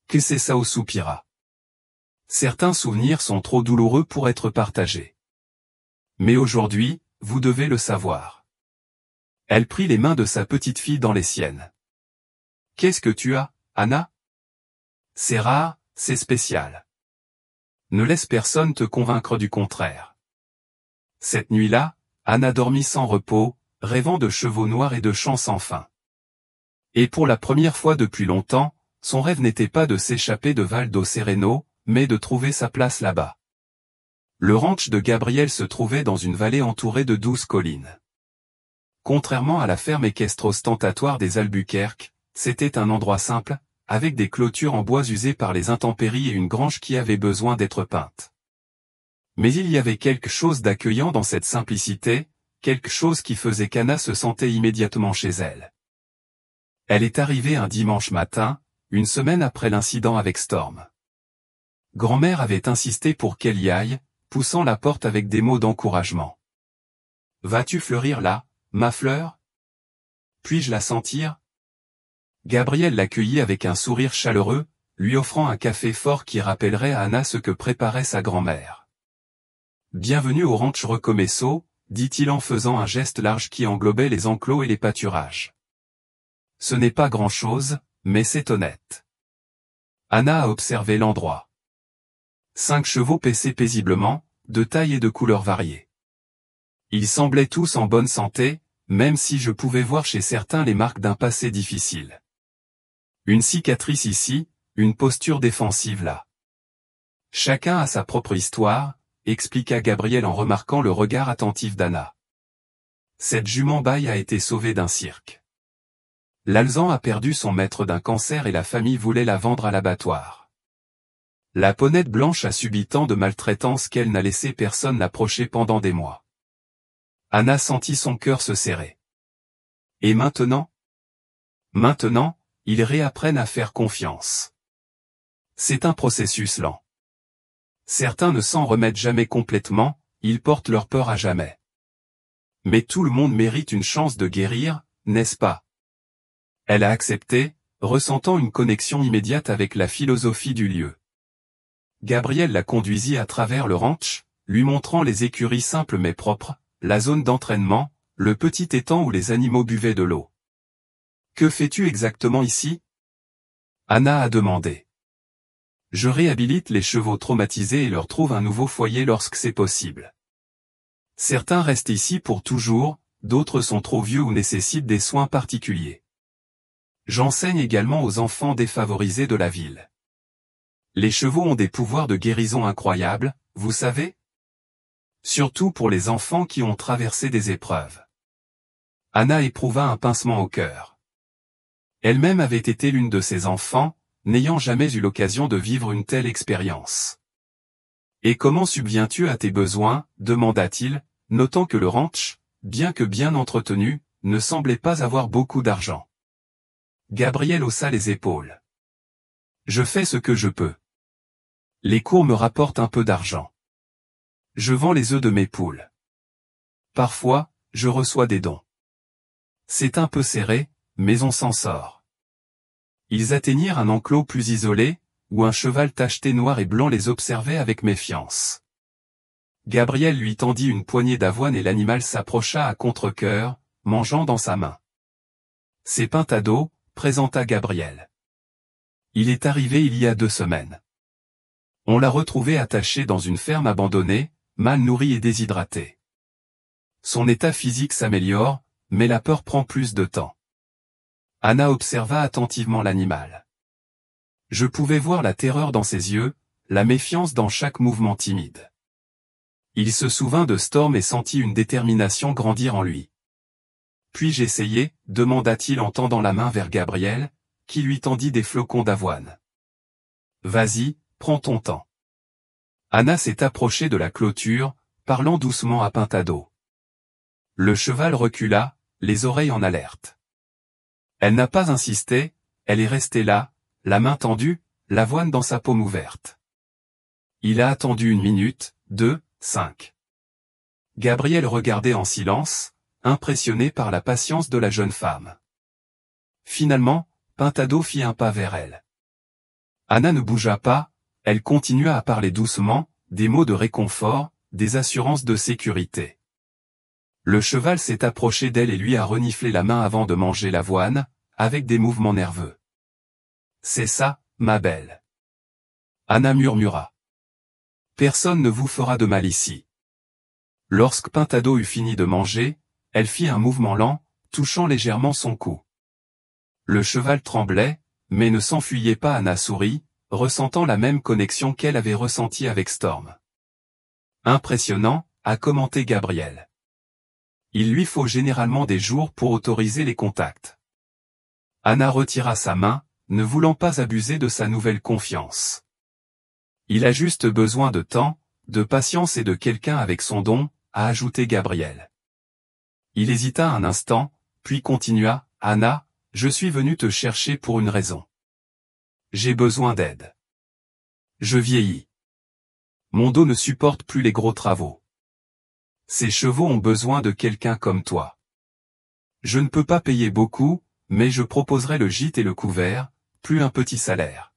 Kesesao soupira. Certains souvenirs sont trop douloureux pour être partagés. Mais aujourd'hui, vous devez le savoir. Elle prit les mains de sa petite fille dans les siennes. « Qu'est-ce que tu as, Anna ? C'est rare, c'est spécial. Ne laisse personne te convaincre du contraire. » Cette nuit-là, Anna dormit sans repos, rêvant de chevaux noirs et de chants sans fin. Et pour la première fois depuis longtemps, son rêve n'était pas de s'échapper de Valdo Sereno, mais de trouver sa place là-bas. Le ranch de Gabriel se trouvait dans une vallée entourée de 12 collines. Contrairement à la ferme équestre ostentatoire des Albuquerque, c'était un endroit simple, avec des clôtures en bois usées par les intempéries et une grange qui avait besoin d'être peinte. Mais il y avait quelque chose d'accueillant dans cette simplicité, quelque chose qui faisait qu'Anna se sentait immédiatement chez elle. Elle est arrivée un dimanche matin, une semaine après l'incident avec Storm. Grand-mère avait insisté pour qu'elle y aille, poussant la porte avec des mots d'encouragement. « Vas-tu fleurir là, ma fleur ? Puis-je la sentir ?» Gabriel l'accueillit avec un sourire chaleureux, lui offrant un café fort qui rappellerait à Anna ce que préparait sa grand-mère. Bienvenue au ranch Recomeço, dit-il en faisant un geste large qui englobait les enclos et les pâturages. Ce n'est pas grand-chose, mais c'est honnête. Anna a observé l'endroit. 5 chevaux paissaient paisiblement, de taille et de couleurs variées. Ils semblaient tous en bonne santé, même si je pouvais voir chez certains les marques d'un passé difficile. Une cicatrice ici, une posture défensive là. Chacun a sa propre histoire, expliqua Gabriel en remarquant le regard attentif d'Anna. Cette jument baille a été sauvée d'un cirque. L'Alezan a perdu son maître d'un cancer et la famille voulait la vendre à l'abattoir. La ponette blanche a subi tant de maltraitance qu'elle n'a laissé personne l'approcher pendant des mois. Anna sentit son cœur se serrer. Et maintenant? Maintenant, ils réapprennent à faire confiance. C'est un processus lent. Certains ne s'en remettent jamais complètement, ils portent leur peur à jamais. Mais tout le monde mérite une chance de guérir, n'est-ce pas? Elle a accepté, ressentant une connexion immédiate avec la philosophie du lieu. Gabriel la conduisit à travers le ranch, lui montrant les écuries simples mais propres, la zone d'entraînement, le petit étang où les animaux buvaient de l'eau. « Que fais-tu exactement ici ?» Anna a demandé. « Je réhabilite les chevaux traumatisés et leur trouve un nouveau foyer lorsque c'est possible. Certains restent ici pour toujours, d'autres sont trop vieux ou nécessitent des soins particuliers. J'enseigne également aux enfants défavorisés de la ville. Les chevaux ont des pouvoirs de guérison incroyables, vous savez ? Surtout pour les enfants qui ont traversé des épreuves. » Anna éprouva un pincement au cœur. Elle-même avait été l'une de ces enfants, n'ayant jamais eu l'occasion de vivre une telle expérience. « Et comment subviens-tu à tes besoins ?» demanda-t-il, notant que le ranch, bien que bien entretenu, ne semblait pas avoir beaucoup d'argent. Gabriel haussa les épaules. « Je fais ce que je peux. Les cours me rapportent un peu d'argent. Je vends les œufs de mes poules. Parfois, je reçois des dons. C'est un peu serré, mais on s'en sort. » Ils atteignirent un enclos plus isolé, où un cheval tacheté noir et blanc les observait avec méfiance. Gabriel lui tendit une poignée d'avoine et l'animal s'approcha à contre-cœur, mangeant dans sa main. « C'est Pintado », présenta Gabriel. « Il est arrivé il y a 2 semaines. On l'a retrouvé attaché dans une ferme abandonnée, mal nourri et déshydraté. Son état physique s'améliore, mais la peur prend plus de temps. » Anna observa attentivement l'animal. Je pouvais voir la terreur dans ses yeux, la méfiance dans chaque mouvement timide. Il se souvint de Storm et sentit une détermination grandir en lui. « Puis-je essayer ?» demanda-t-il en tendant la main vers Gabriel, qui lui tendit des flocons d'avoine. « Vas-y, prends ton temps. » Anna s'est approchée de la clôture, parlant doucement à Pintado. Le cheval recula, les oreilles en alerte. Elle n'a pas insisté, elle est restée là, la main tendue, l'avoine dans sa paume ouverte. Il a attendu 1 minute, 2, 5. Gabriel regardait en silence, impressionné par la patience de la jeune femme. Finalement, Pintado fit un pas vers elle. Anna ne bougea pas, elle continua à parler doucement, des mots de réconfort, des assurances de sécurité. Le cheval s'est approché d'elle et lui a reniflé la main avant de manger l'avoine, avec des mouvements nerveux. « C'est ça, ma belle. » Anna murmura. « Personne ne vous fera de mal ici. » Lorsque Pintado eut fini de manger, elle fit un mouvement lent, touchant légèrement son cou. Le cheval tremblait, mais ne s'enfuyait pas. Anna sourit, ressentant la même connexion qu'elle avait ressentie avec Storm. « Impressionnant, » a commenté Gabriel. Il lui faut généralement des jours pour autoriser les contacts. Anna retira sa main, ne voulant pas abuser de sa nouvelle confiance. Il a juste besoin de temps, de patience et de quelqu'un avec son don, a ajouté Gabriel. Il hésita un instant, puis continua, « Anna, je suis venu te chercher pour une raison. J'ai besoin d'aide. Je vieillis. Mon dos ne supporte plus les gros travaux. Ces chevaux ont besoin de quelqu'un comme toi. Je ne peux pas payer beaucoup, mais je proposerai le gîte et le couvert, plus un petit salaire.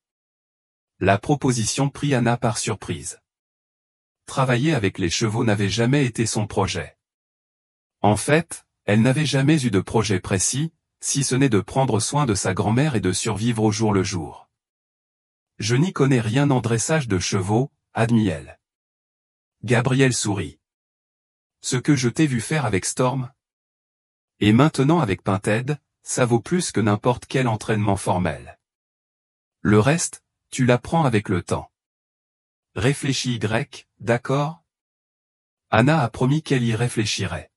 La proposition prit Anna par surprise. Travailler avec les chevaux n'avait jamais été son projet. En fait, elle n'avait jamais eu de projet précis, si ce n'est de prendre soin de sa grand-mère et de survivre au jour le jour. Je n'y connais rien en dressage de chevaux, admit-elle. Gabriel sourit. Ce que je t'ai vu faire avec Storm? Et maintenant avec Pinted, ça vaut plus que n'importe quel entraînement formel. Le reste, tu l'apprends avec le temps. Réfléchis d'accord? Anna a promis qu'elle y réfléchirait.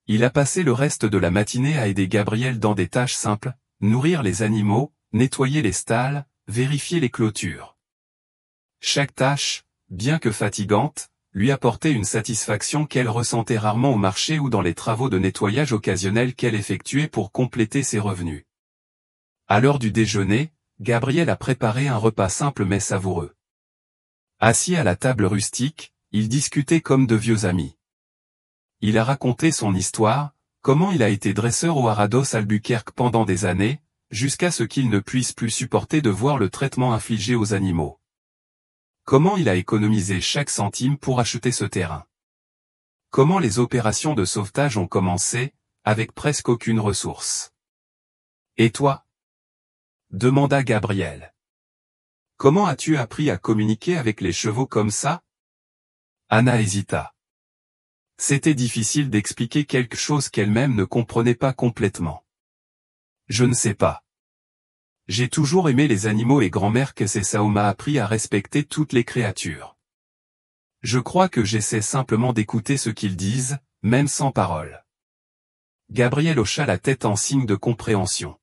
Il a passé le reste de la matinée à aider Gabriel dans des tâches simples, nourrir les animaux, nettoyer les stalles, vérifier les clôtures. Chaque tâche, bien que fatigante, lui apportait une satisfaction qu'elle ressentait rarement au marché ou dans les travaux de nettoyage occasionnels qu'elle effectuait pour compléter ses revenus. À l'heure du déjeuner, Gabriel a préparé un repas simple mais savoureux. Assis à la table rustique, ils discutaient comme de vieux amis. Il a raconté son histoire, comment il a été dresseur au Harados Albuquerque pendant des années, jusqu'à ce qu'il ne puisse plus supporter de voir le traitement infligé aux animaux. Comment il a économisé chaque centime pour acheter ce terrain. Comment les opérations de sauvetage ont commencé, avec presque aucune ressource. Et toi? Demanda Gabriel. Comment as-tu appris à communiquer avec les chevaux comme ça? Anna hésita. C'était difficile d'expliquer quelque chose qu'elle-même ne comprenait pas complètement. Je ne sais pas. J'ai toujours aimé les animaux et grand-mère que c'est ça m'a appris à respecter toutes les créatures. Je crois que j'essaie simplement d'écouter ce qu'ils disent, même sans parole. Gabriel hocha la tête en signe de compréhension.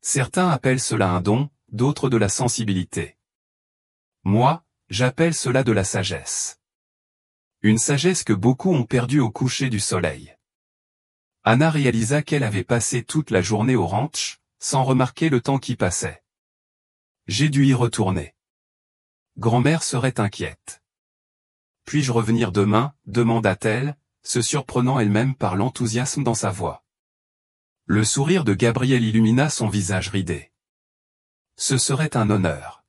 Certains appellent cela un don, d'autres de la sensibilité. Moi, j'appelle cela de la sagesse. Une sagesse que beaucoup ont perdue au coucher du soleil. Anna réalisa qu'elle avait passé toute la journée au ranch, sans remarquer le temps qui passait. J'ai dû y retourner. Grand-mère serait inquiète. Puis-je revenir demain, demanda-t-elle, se surprenant elle-même par l'enthousiasme dans sa voix. Le sourire de Gabriel illumina son visage ridé. Ce serait un honneur.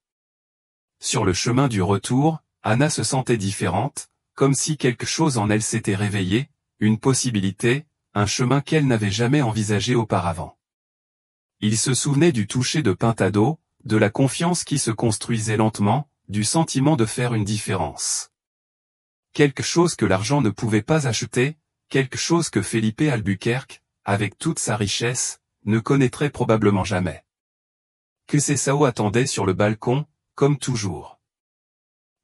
Sur le chemin du retour, Anna se sentait différente, comme si quelque chose en elle s'était réveillé, une possibilité, un chemin qu'elle n'avait jamais envisagé auparavant. Il se souvenait du toucher de Pintado, de la confiance qui se construisait lentement, du sentiment de faire une différence. Quelque chose que l'argent ne pouvait pas acheter, quelque chose que Felipe Albuquerque, avec toute sa richesse, ne connaîtrait probablement jamais. Que Sao attendait sur le balcon, comme toujours.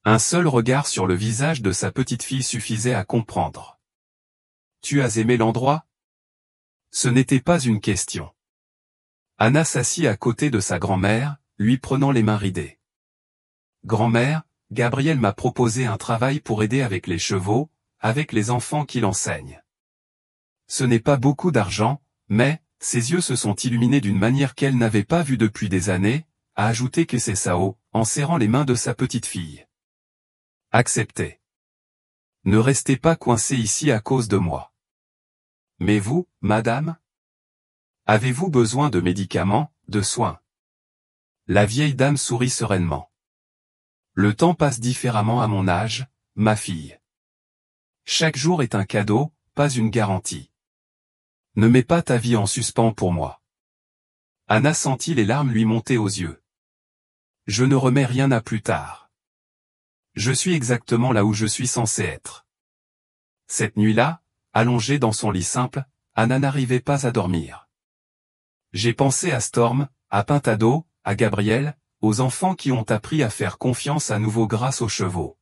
Un seul regard sur le visage de sa petite fille suffisait à comprendre. Tu as aimé l'endroit? Ce n'était pas une question. Anna s'assit à côté de sa grand-mère, lui prenant les mains ridées. Grand-mère, Gabriel m'a proposé un travail pour aider avec les chevaux, avec les enfants qu'il enseigne. Ce n'est pas beaucoup d'argent, mais, ses yeux se sont illuminés d'une manière qu'elle n'avait pas vue depuis des années, a ajouté que c'est Sao, en serrant les mains de sa petite fille. Acceptez. Ne restez pas coincé ici à cause de moi. Mais vous, madame? Avez-vous besoin de médicaments, de soins? La vieille dame sourit sereinement. Le temps passe différemment à mon âge, ma fille. Chaque jour est un cadeau, pas une garantie. Ne mets pas ta vie en suspens pour moi. Anna sentit les larmes lui monter aux yeux. Je ne remets rien à plus tard. Je suis exactement là où je suis censé être. Cette nuit-là, allongée dans son lit simple, Anna n'arrivait pas à dormir. J'ai pensé à Storm, à Pintado, à Gabriel, aux enfants qui ont appris à faire confiance à nouveau grâce aux chevaux.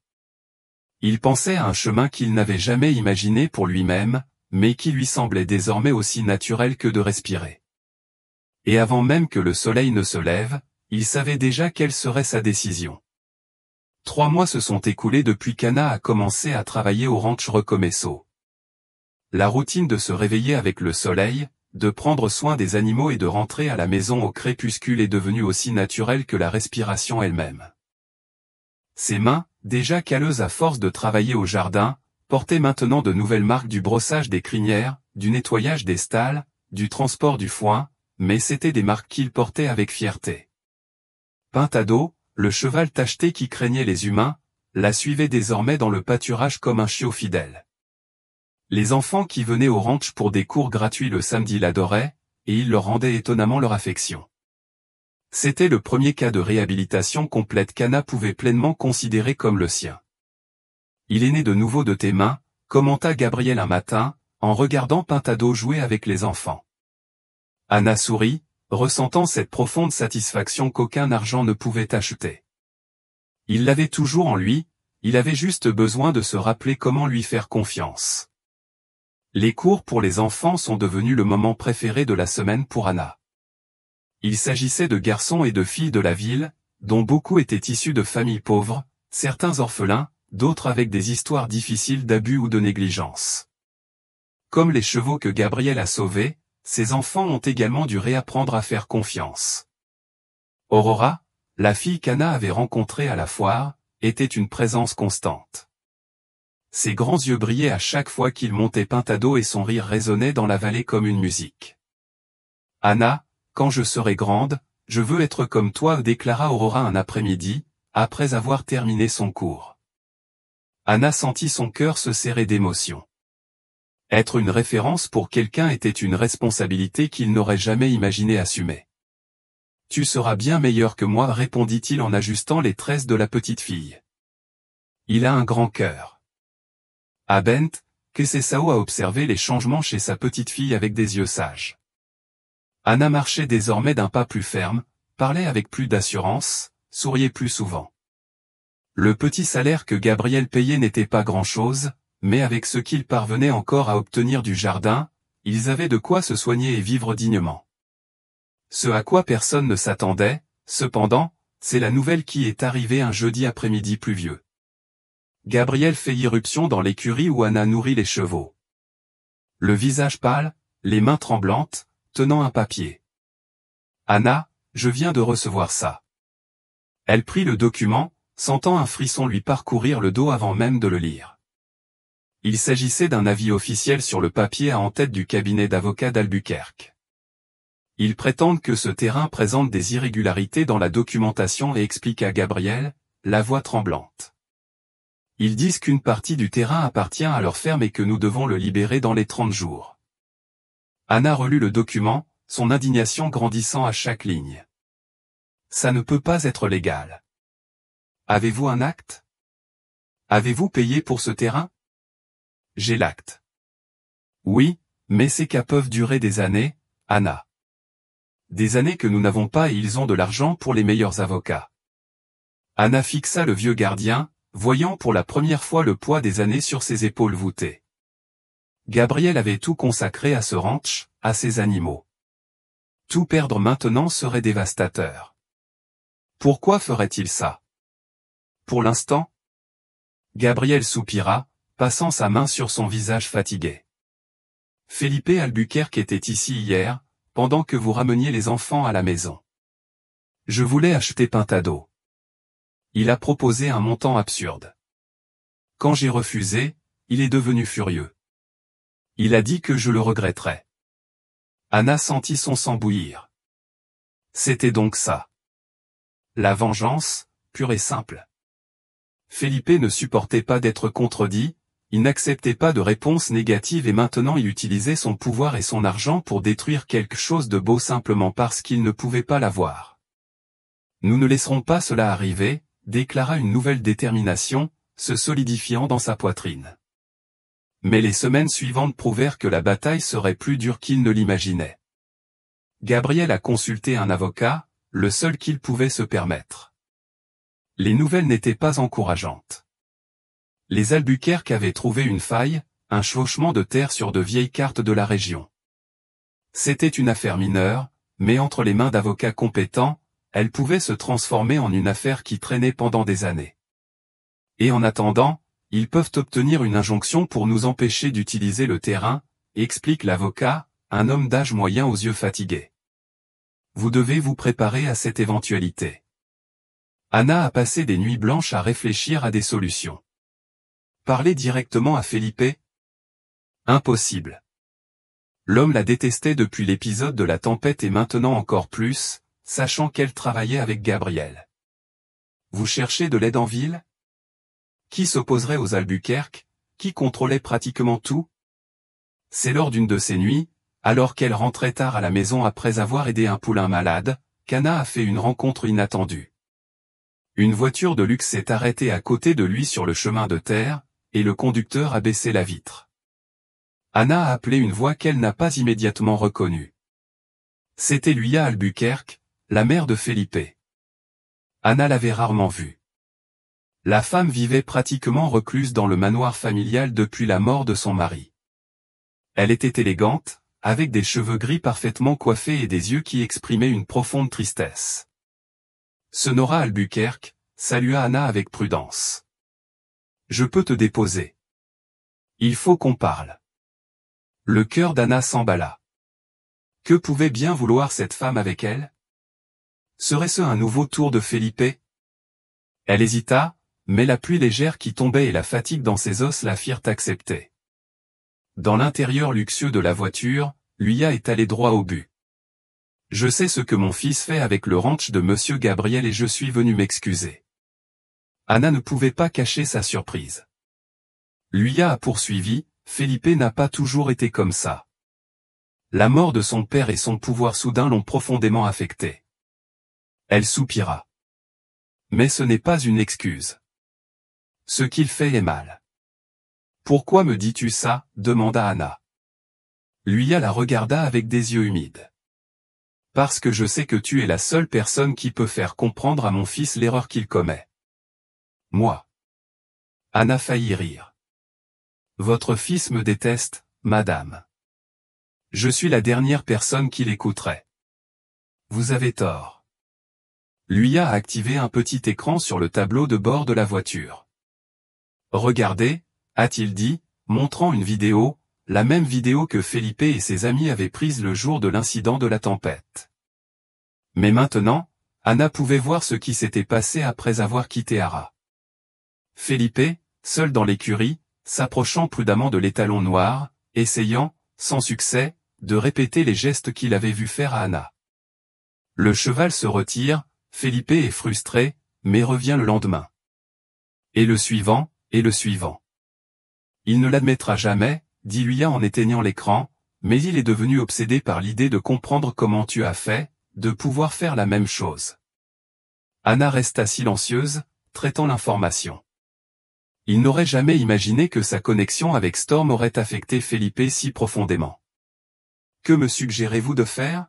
Il pensait à un chemin qu'il n'avait jamais imaginé pour lui-même, mais qui lui semblait désormais aussi naturel que de respirer. Et avant même que le soleil ne se lève, il savait déjà quelle serait sa décision. 3 mois se sont écoulés depuis qu'Anna a commencé à travailler au ranch Recomeço. La routine de se réveiller avec le soleil, de prendre soin des animaux et de rentrer à la maison au crépuscule est devenue aussi naturelle que la respiration elle-même. Ses mains, déjà calleuses à force de travailler au jardin, portaient maintenant de nouvelles marques du brossage des crinières, du nettoyage des stalles, du transport du foin, mais c'étaient des marques qu'il portait avec fierté. Pintado, le cheval tacheté qui craignait les humains, la suivait désormais dans le pâturage comme un chiot fidèle. Les enfants qui venaient au ranch pour des cours gratuits le samedi l'adoraient, et il leur rendait étonnamment leur affection. C'était le premier cas de réhabilitation complète qu'Anna pouvait pleinement considérer comme le sien. Il est né de nouveau de tes mains, commenta Gabriel un matin, en regardant Pintado jouer avec les enfants. Anna sourit, ressentant cette profonde satisfaction qu'aucun argent ne pouvait acheter. Il l'avait toujours en lui, il avait juste besoin de se rappeler comment lui faire confiance. Les cours pour les enfants sont devenus le moment préféré de la semaine pour Anna. Il s'agissait de garçons et de filles de la ville, dont beaucoup étaient issus de familles pauvres, certains orphelins, d'autres avec des histoires difficiles d'abus ou de négligence. Comme les chevaux que Gabriel a sauvés, ces enfants ont également dû réapprendre à faire confiance. Aurora, la fille qu'Anna avait rencontrée à la foire, était une présence constante. Ses grands yeux brillaient à chaque fois qu'il montait Pintado et son rire résonnait dans la vallée comme une musique. « Anna, quand je serai grande, je veux être comme toi » déclara Aurora un après-midi, après avoir terminé son cours. Anna sentit son cœur se serrer d'émotion. Être une référence pour quelqu'un était une responsabilité qu'il n'aurait jamais imaginé assumer. « Tu seras bien meilleur que moi » répondit-il en ajustant les tresses de la petite fille. Il a un grand cœur. À Bent, Kesesao a observé les changements chez sa petite fille avec des yeux sages. Anna marchait désormais d'un pas plus ferme, parlait avec plus d'assurance, souriait plus souvent. Le petit salaire que Gabriel payait n'était pas grand-chose, mais avec ce qu'ils parvenaient encore à obtenir du jardin, ils avaient de quoi se soigner et vivre dignement. Ce à quoi personne ne s'attendait, cependant, c'est la nouvelle qui est arrivée un jeudi après-midi pluvieux. Gabriel fait irruption dans l'écurie où Anna nourrit les chevaux. Le visage pâle, les mains tremblantes, tenant un papier. « Anna, je viens de recevoir ça. » Elle prit le document, sentant un frisson lui parcourir le dos avant même de le lire. Il s'agissait d'un avis officiel sur le papier à en-tête du cabinet d'avocats d'Albuquerque. Ils prétendent que ce terrain présente des irrégularités dans la documentation et explique à Gabriel, la voix tremblante. Ils disent qu'une partie du terrain appartient à leur ferme et que nous devons le libérer dans les 30 jours. Anna relut le document, son indignation grandissant à chaque ligne. Ça ne peut pas être légal. Avez-vous un acte? Avez-vous payé pour ce terrain? J'ai l'acte. Oui, mais ces cas peuvent durer des années, Anna. Des années que nous n'avons pas et ils ont de l'argent pour les meilleurs avocats. Anna fixa le vieux gardien, voyant pour la première fois le poids des années sur ses épaules voûtées. Gabriel avait tout consacré à ce ranch, à ses animaux. Tout perdre maintenant serait dévastateur. Pourquoi ferait-il ça? Pour l'instant? Gabriel soupira, passant sa main sur son visage fatigué. Felipe Albuquerque était ici hier, pendant que vous rameniez les enfants à la maison. Je voulais acheter Pintado. Il a proposé un montant absurde. Quand j'ai refusé, il est devenu furieux. Il a dit que je le regretterais. Anna sentit son sang bouillir. C'était donc ça. La vengeance, pure et simple. Felipe ne supportait pas d'être contredit, il n'acceptait pas de réponse négative et maintenant il utilisait son pouvoir et son argent pour détruire quelque chose de beau simplement parce qu'il ne pouvait pas l'avoir. Nous ne laisserons pas cela arriver, déclara une nouvelle détermination, se solidifiant dans sa poitrine. Mais les semaines suivantes prouvèrent que la bataille serait plus dure qu'il ne l'imaginait. Gabriel a consulté un avocat, le seul qu'il pouvait se permettre. Les nouvelles n'étaient pas encourageantes. Les Albuquerque avaient trouvé une faille, un chevauchement de terre sur de vieilles cartes de la région. C'était une affaire mineure, mais entre les mains d'avocats compétents, elle pouvait se transformer en une affaire qui traînait pendant des années. Et en attendant, ils peuvent obtenir une injonction pour nous empêcher d'utiliser le terrain, explique l'avocat, un homme d'âge moyen aux yeux fatigués. Vous devez vous préparer à cette éventualité. Anna a passé des nuits blanches à réfléchir à des solutions. Parler directement à Felipe? Impossible. L'homme la détestait depuis l'épisode de la tempête et maintenant encore plus, sachant qu'elle travaillait avec Gabriel. Vous cherchez de l'aide en ville? Qui s'opposerait aux Albuquerque, qui contrôlait pratiquement tout? C'est lors d'une de ces nuits, alors qu'elle rentrait tard à la maison après avoir aidé un poulain malade, qu'Anna a fait une rencontre inattendue. Une voiture de luxe s'est arrêtée à côté de lui sur le chemin de terre, et le conducteur a baissé la vitre. Anna a appelé une voix qu'elle n'a pas immédiatement reconnue. C'était Luya Albuquerque, la mère de Felipe. Anna l'avait rarement vue. La femme vivait pratiquement recluse dans le manoir familial depuis la mort de son mari. Elle était élégante, avec des cheveux gris parfaitement coiffés et des yeux qui exprimaient une profonde tristesse. Sonora Albuquerque salua Anna avec prudence. « Je peux te déposer. Il faut qu'on parle. » Le cœur d'Anna s'emballa. Que pouvait bien vouloir cette femme avec elle? Serait-ce un nouveau tour de Felipe? Elle hésita, mais la pluie légère qui tombait et la fatigue dans ses os la firent accepter. Dans l'intérieur luxueux de la voiture, Luya est allé droit au but. « Je sais ce que mon fils fait avec le ranch de Monsieur Gabriel et je suis venu m'excuser. » Anna ne pouvait pas cacher sa surprise. Luya a poursuivi, « Felipe n'a pas toujours été comme ça. La mort de son père et son pouvoir soudain l'ont profondément affecté. » Elle soupira. « Mais ce n'est pas une excuse. Ce qu'il fait est mal. »« Pourquoi me dis-tu ça ?» demanda Anna. Luya la regarda avec des yeux humides. « Parce que je sais que tu es la seule personne qui peut faire comprendre à mon fils l'erreur qu'il commet. » « Moi. » Anna faillit rire. « Votre fils me déteste, madame. Je suis la dernière personne qui l'écouterait. Vous avez tort. » Luya a activé un petit écran sur le tableau de bord de la voiture. « Regardez, » a-t-il dit, montrant une vidéo, la même vidéo que Felipe et ses amis avaient prise le jour de l'incident de la tempête. Mais maintenant, Anna pouvait voir ce qui s'était passé après avoir quitté Ara. Felipe, seul dans l'écurie, s'approchant prudemment de l'étalon noir, essayant, sans succès, de répéter les gestes qu'il avait vu faire à Anna. Le cheval se retire, Felipe est frustré, mais revient le lendemain. Et le suivant, et le suivant. Il ne l'admettra jamais, dit Luya en éteignant l'écran, mais il est devenu obsédé par l'idée de comprendre comment tu as fait, de pouvoir faire la même chose. Anna resta silencieuse, traitant l'information. Il n'aurait jamais imaginé que sa connexion avec Storm aurait affecté Felipe si profondément. « Que me suggérez-vous de faire ?»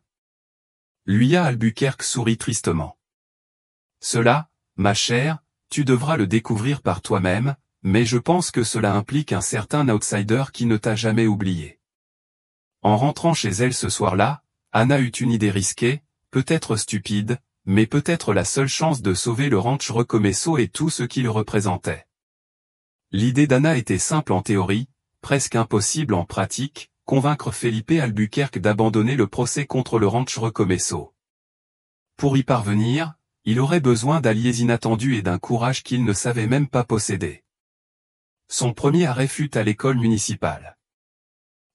Luya Albuquerque sourit tristement. « Cela, ma chère, tu devras le découvrir par toi-même, mais je pense que cela implique un certain outsider qui ne t'a jamais oublié. » En rentrant chez elle ce soir-là, Anna eut une idée risquée, peut-être stupide, mais peut-être la seule chance de sauver le ranch Recomeço et tout ce qu'il représentait. L'idée d'Anna était simple en théorie, presque impossible en pratique, convaincre Felipe Albuquerque d'abandonner le procès contre le ranch Recomeço. Pour y parvenir, il aurait besoin d'alliés inattendus et d'un courage qu'il ne savait même pas posséder. Son premier arrêt fut à l'école municipale.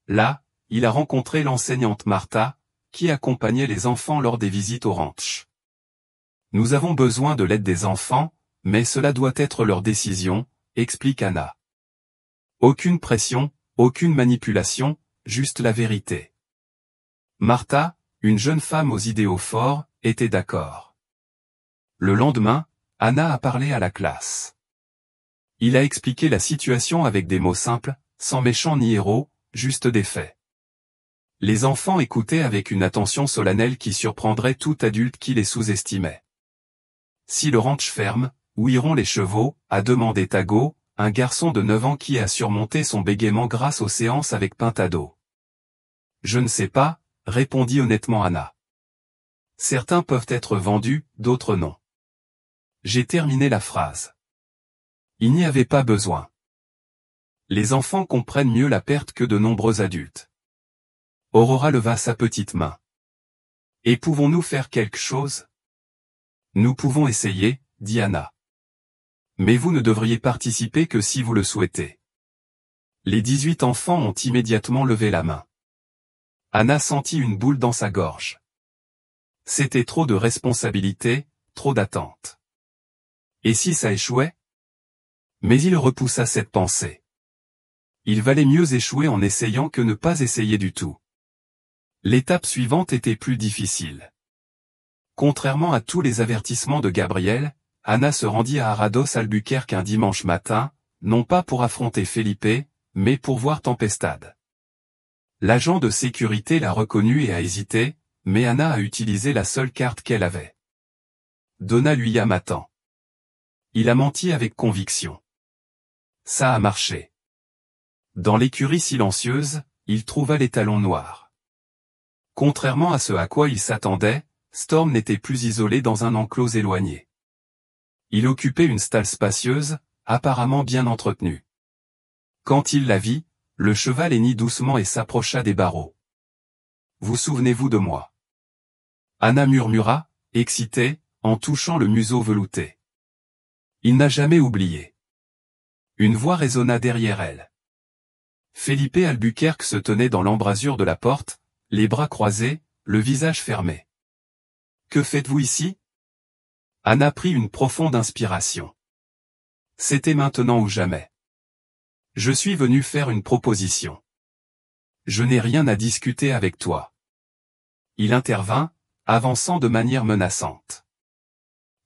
Là, il a rencontré l'enseignante Martha, qui accompagnait les enfants lors des visites au ranch. « Nous avons besoin de l'aide des enfants, mais cela doit être leur décision, » explique Anna. Aucune pression, aucune manipulation, juste la vérité. Martha, une jeune femme aux idéaux forts, était d'accord. Le lendemain, Anna a parlé à la classe. Il a expliqué la situation avec des mots simples, sans méchants ni héros, juste des faits. Les enfants écoutaient avec une attention solennelle qui surprendrait tout adulte qui les sous-estimait. « Si le ranch ferme, où iront les chevaux ?» a demandé Tago, un garçon de 9 ans qui a surmonté son bégaiement grâce aux séances avec Pintado. « Je ne sais pas, » répondit honnêtement Anna. « Certains peuvent être vendus, d'autres non. » J'ai terminé la phrase. Il n'y avait pas besoin. Les enfants comprennent mieux la perte que de nombreux adultes. Aurora leva sa petite main. « Et pouvons-nous faire quelque chose ?»« Nous pouvons essayer, » dit Anna. « Mais vous ne devriez participer que si vous le souhaitez. » Les 18 enfants ont immédiatement levé la main. Anna sentit une boule dans sa gorge. C'était trop de responsabilité, trop d'attente. Et si ça échouait? Mais il repoussa cette pensée. Il valait mieux échouer en essayant que ne pas essayer du tout. L'étape suivante était plus difficile. Contrairement à tous les avertissements de Gabriel, Anna se rendit à Arados Albuquerque un dimanche matin, non pas pour affronter Felipe, mais pour voir Tempestad. L'agent de sécurité l'a reconnue et a hésité, mais Anna a utilisé la seule carte qu'elle avait. Donna lui a m'attend. Il a menti avec conviction. Ça a marché. Dans l'écurie silencieuse, il trouva l'étalon noir. Contrairement à ce à quoi il s'attendait, Storm n'était plus isolé dans un enclos éloigné. Il occupait une stalle spacieuse, apparemment bien entretenue. Quand il la vit, le cheval hennit doucement et s'approcha des barreaux. « Vous souvenez-vous de moi ?» Anna murmura, excitée, en touchant le museau velouté. Il n'a jamais oublié. Une voix résonna derrière elle. Felipe Albuquerque se tenait dans l'embrasure de la porte, les bras croisés, le visage fermé. « Que faites-vous ici ?» Anna prit une profonde inspiration. C'était maintenant ou jamais. « Je suis venu faire une proposition. Je n'ai rien à discuter avec toi. » Il intervint, avançant de manière menaçante.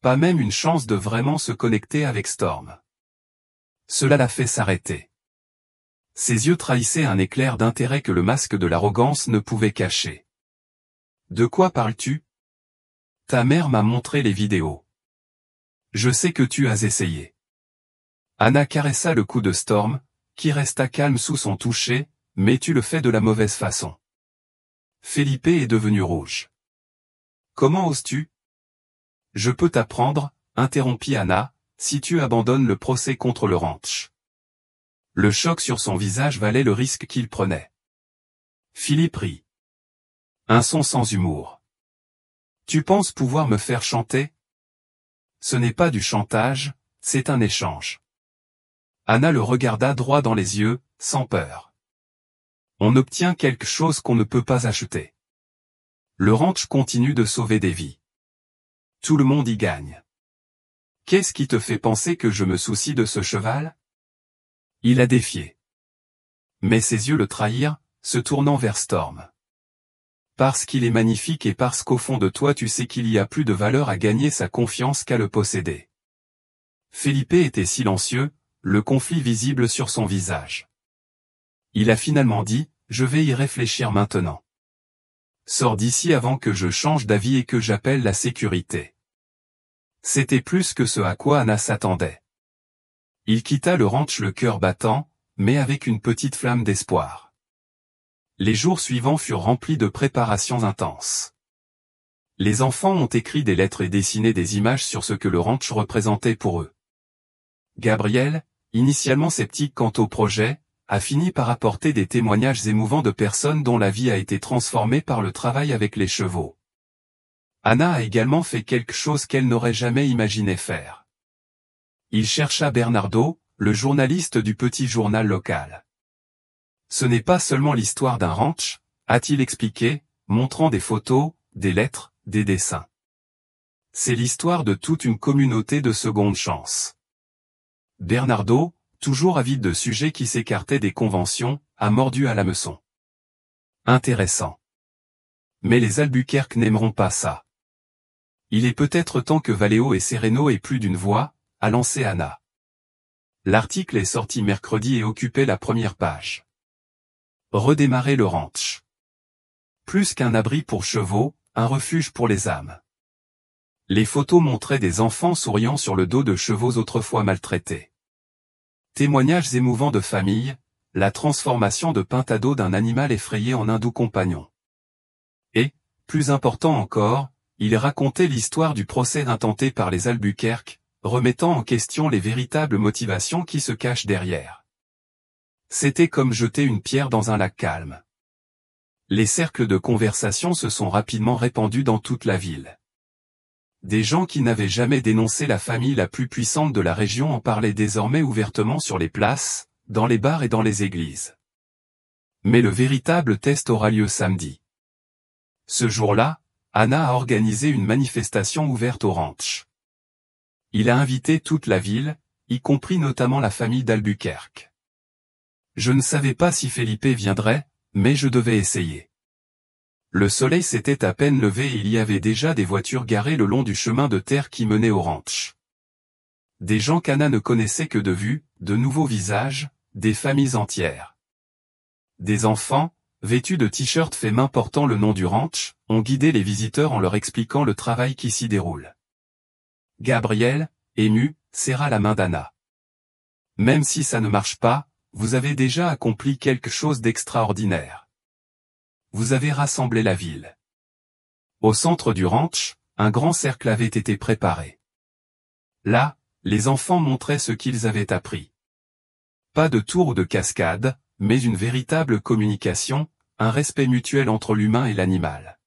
Pas même une chance de vraiment se connecter avec Storm. Cela l'a fait s'arrêter. Ses yeux trahissaient un éclair d'intérêt que le masque de l'arrogance ne pouvait cacher. « De quoi parles-tu ? Ta mère m'a montré les vidéos. Je sais que tu as essayé. » Anna caressa le cou de Storm, qui resta calme sous son toucher, « mais tu le fais de la mauvaise façon. » Felipe est devenu rouge. « Comment oses-tu ? » « Je peux t'apprendre, » interrompit Anna, « si tu abandonnes le procès contre le ranch. » Le choc sur son visage valait le risque qu'il prenait. Philippe rit. Un son sans humour. « Tu penses pouvoir me faire chanter ? Ce n'est pas du chantage, c'est un échange. » Anna le regarda droit dans les yeux, sans peur. « On obtient quelque chose qu'on ne peut pas acheter. Le ranch continue de sauver des vies. Tout le monde y gagne. Qu'est-ce qui te fait penser que je me soucie de ce cheval ? » Il a défié. Mais ses yeux le trahirent, se tournant vers Storm. « Parce qu'il est magnifique et parce qu'au fond de toi tu sais qu'il y a plus de valeur à gagner sa confiance qu'à le posséder. » Felipe était silencieux, le conflit visible sur son visage. Il a finalement dit, « Je vais y réfléchir maintenant. Sors d'ici avant que je change d'avis et que j'appelle la sécurité. » C'était plus que ce à quoi Anna s'attendait. Il quitta le ranch le cœur battant, mais avec une petite flamme d'espoir. Les jours suivants furent remplis de préparations intenses. Les enfants ont écrit des lettres et dessiné des images sur ce que le ranch représentait pour eux. Gabriel, initialement sceptique quant au projet, a fini par apporter des témoignages émouvants de personnes dont la vie a été transformée par le travail avec les chevaux. Anna a également fait quelque chose qu'elle n'aurait jamais imaginé faire. Il chercha Bernardo, le journaliste du petit journal local. Ce n'est pas seulement l'histoire d'un ranch, a-t-il expliqué, montrant des photos, des lettres, des dessins. C'est l'histoire de toute une communauté de seconde chance. Bernardo, toujours avide de sujets qui s'écartaient des conventions, a mordu à l'hameçon. Intéressant. Mais les Albuquerque n'aimeront pas ça. Il est peut-être temps que Valeo et Sereno aient plus d'une voix, a lancé Anna. L'article est sorti mercredi et occupait la première page. Redémarrer le ranch. Plus qu'un abri pour chevaux, un refuge pour les âmes. Les photos montraient des enfants souriant sur le dos de chevaux autrefois maltraités. Témoignages émouvants de famille, la transformation de Pintado d'un animal effrayé en un doux compagnon. Et, plus important encore, il racontait l'histoire du procès intenté par les Albuquerque, remettant en question les véritables motivations qui se cachent derrière. C'était comme jeter une pierre dans un lac calme. Les cercles de conversation se sont rapidement répandus dans toute la ville. Des gens qui n'avaient jamais dénoncé la famille la plus puissante de la région en parlaient désormais ouvertement sur les places, dans les bars et dans les églises. Mais le véritable test aura lieu samedi. Ce jour-là, Anna a organisé une manifestation ouverte au ranch. il a invité toute la ville, y compris notamment la famille d'Albuquerque. Je ne savais pas si Felipe viendrait, mais je devais essayer. Le soleil s'était à peine levé et il y avait déjà des voitures garées le long du chemin de terre qui menait au ranch. Des gens qu'Anna ne connaissait que de vue, de nouveaux visages, des familles entières. Des enfants, vêtus de t-shirts faits main portant le nom du ranch, ont guidé les visiteurs en leur expliquant le travail qui s'y déroule. Gabriel, ému, serra la main d'Anna. Même si ça ne marche pas, vous avez déjà accompli quelque chose d'extraordinaire. Vous avez rassemblé la ville. Au centre du ranch, un grand cercle avait été préparé. Là, les enfants montraient ce qu'ils avaient appris. Pas de tour ou de cascade, mais une véritable communication, un respect mutuel entre l'humain et l'animal.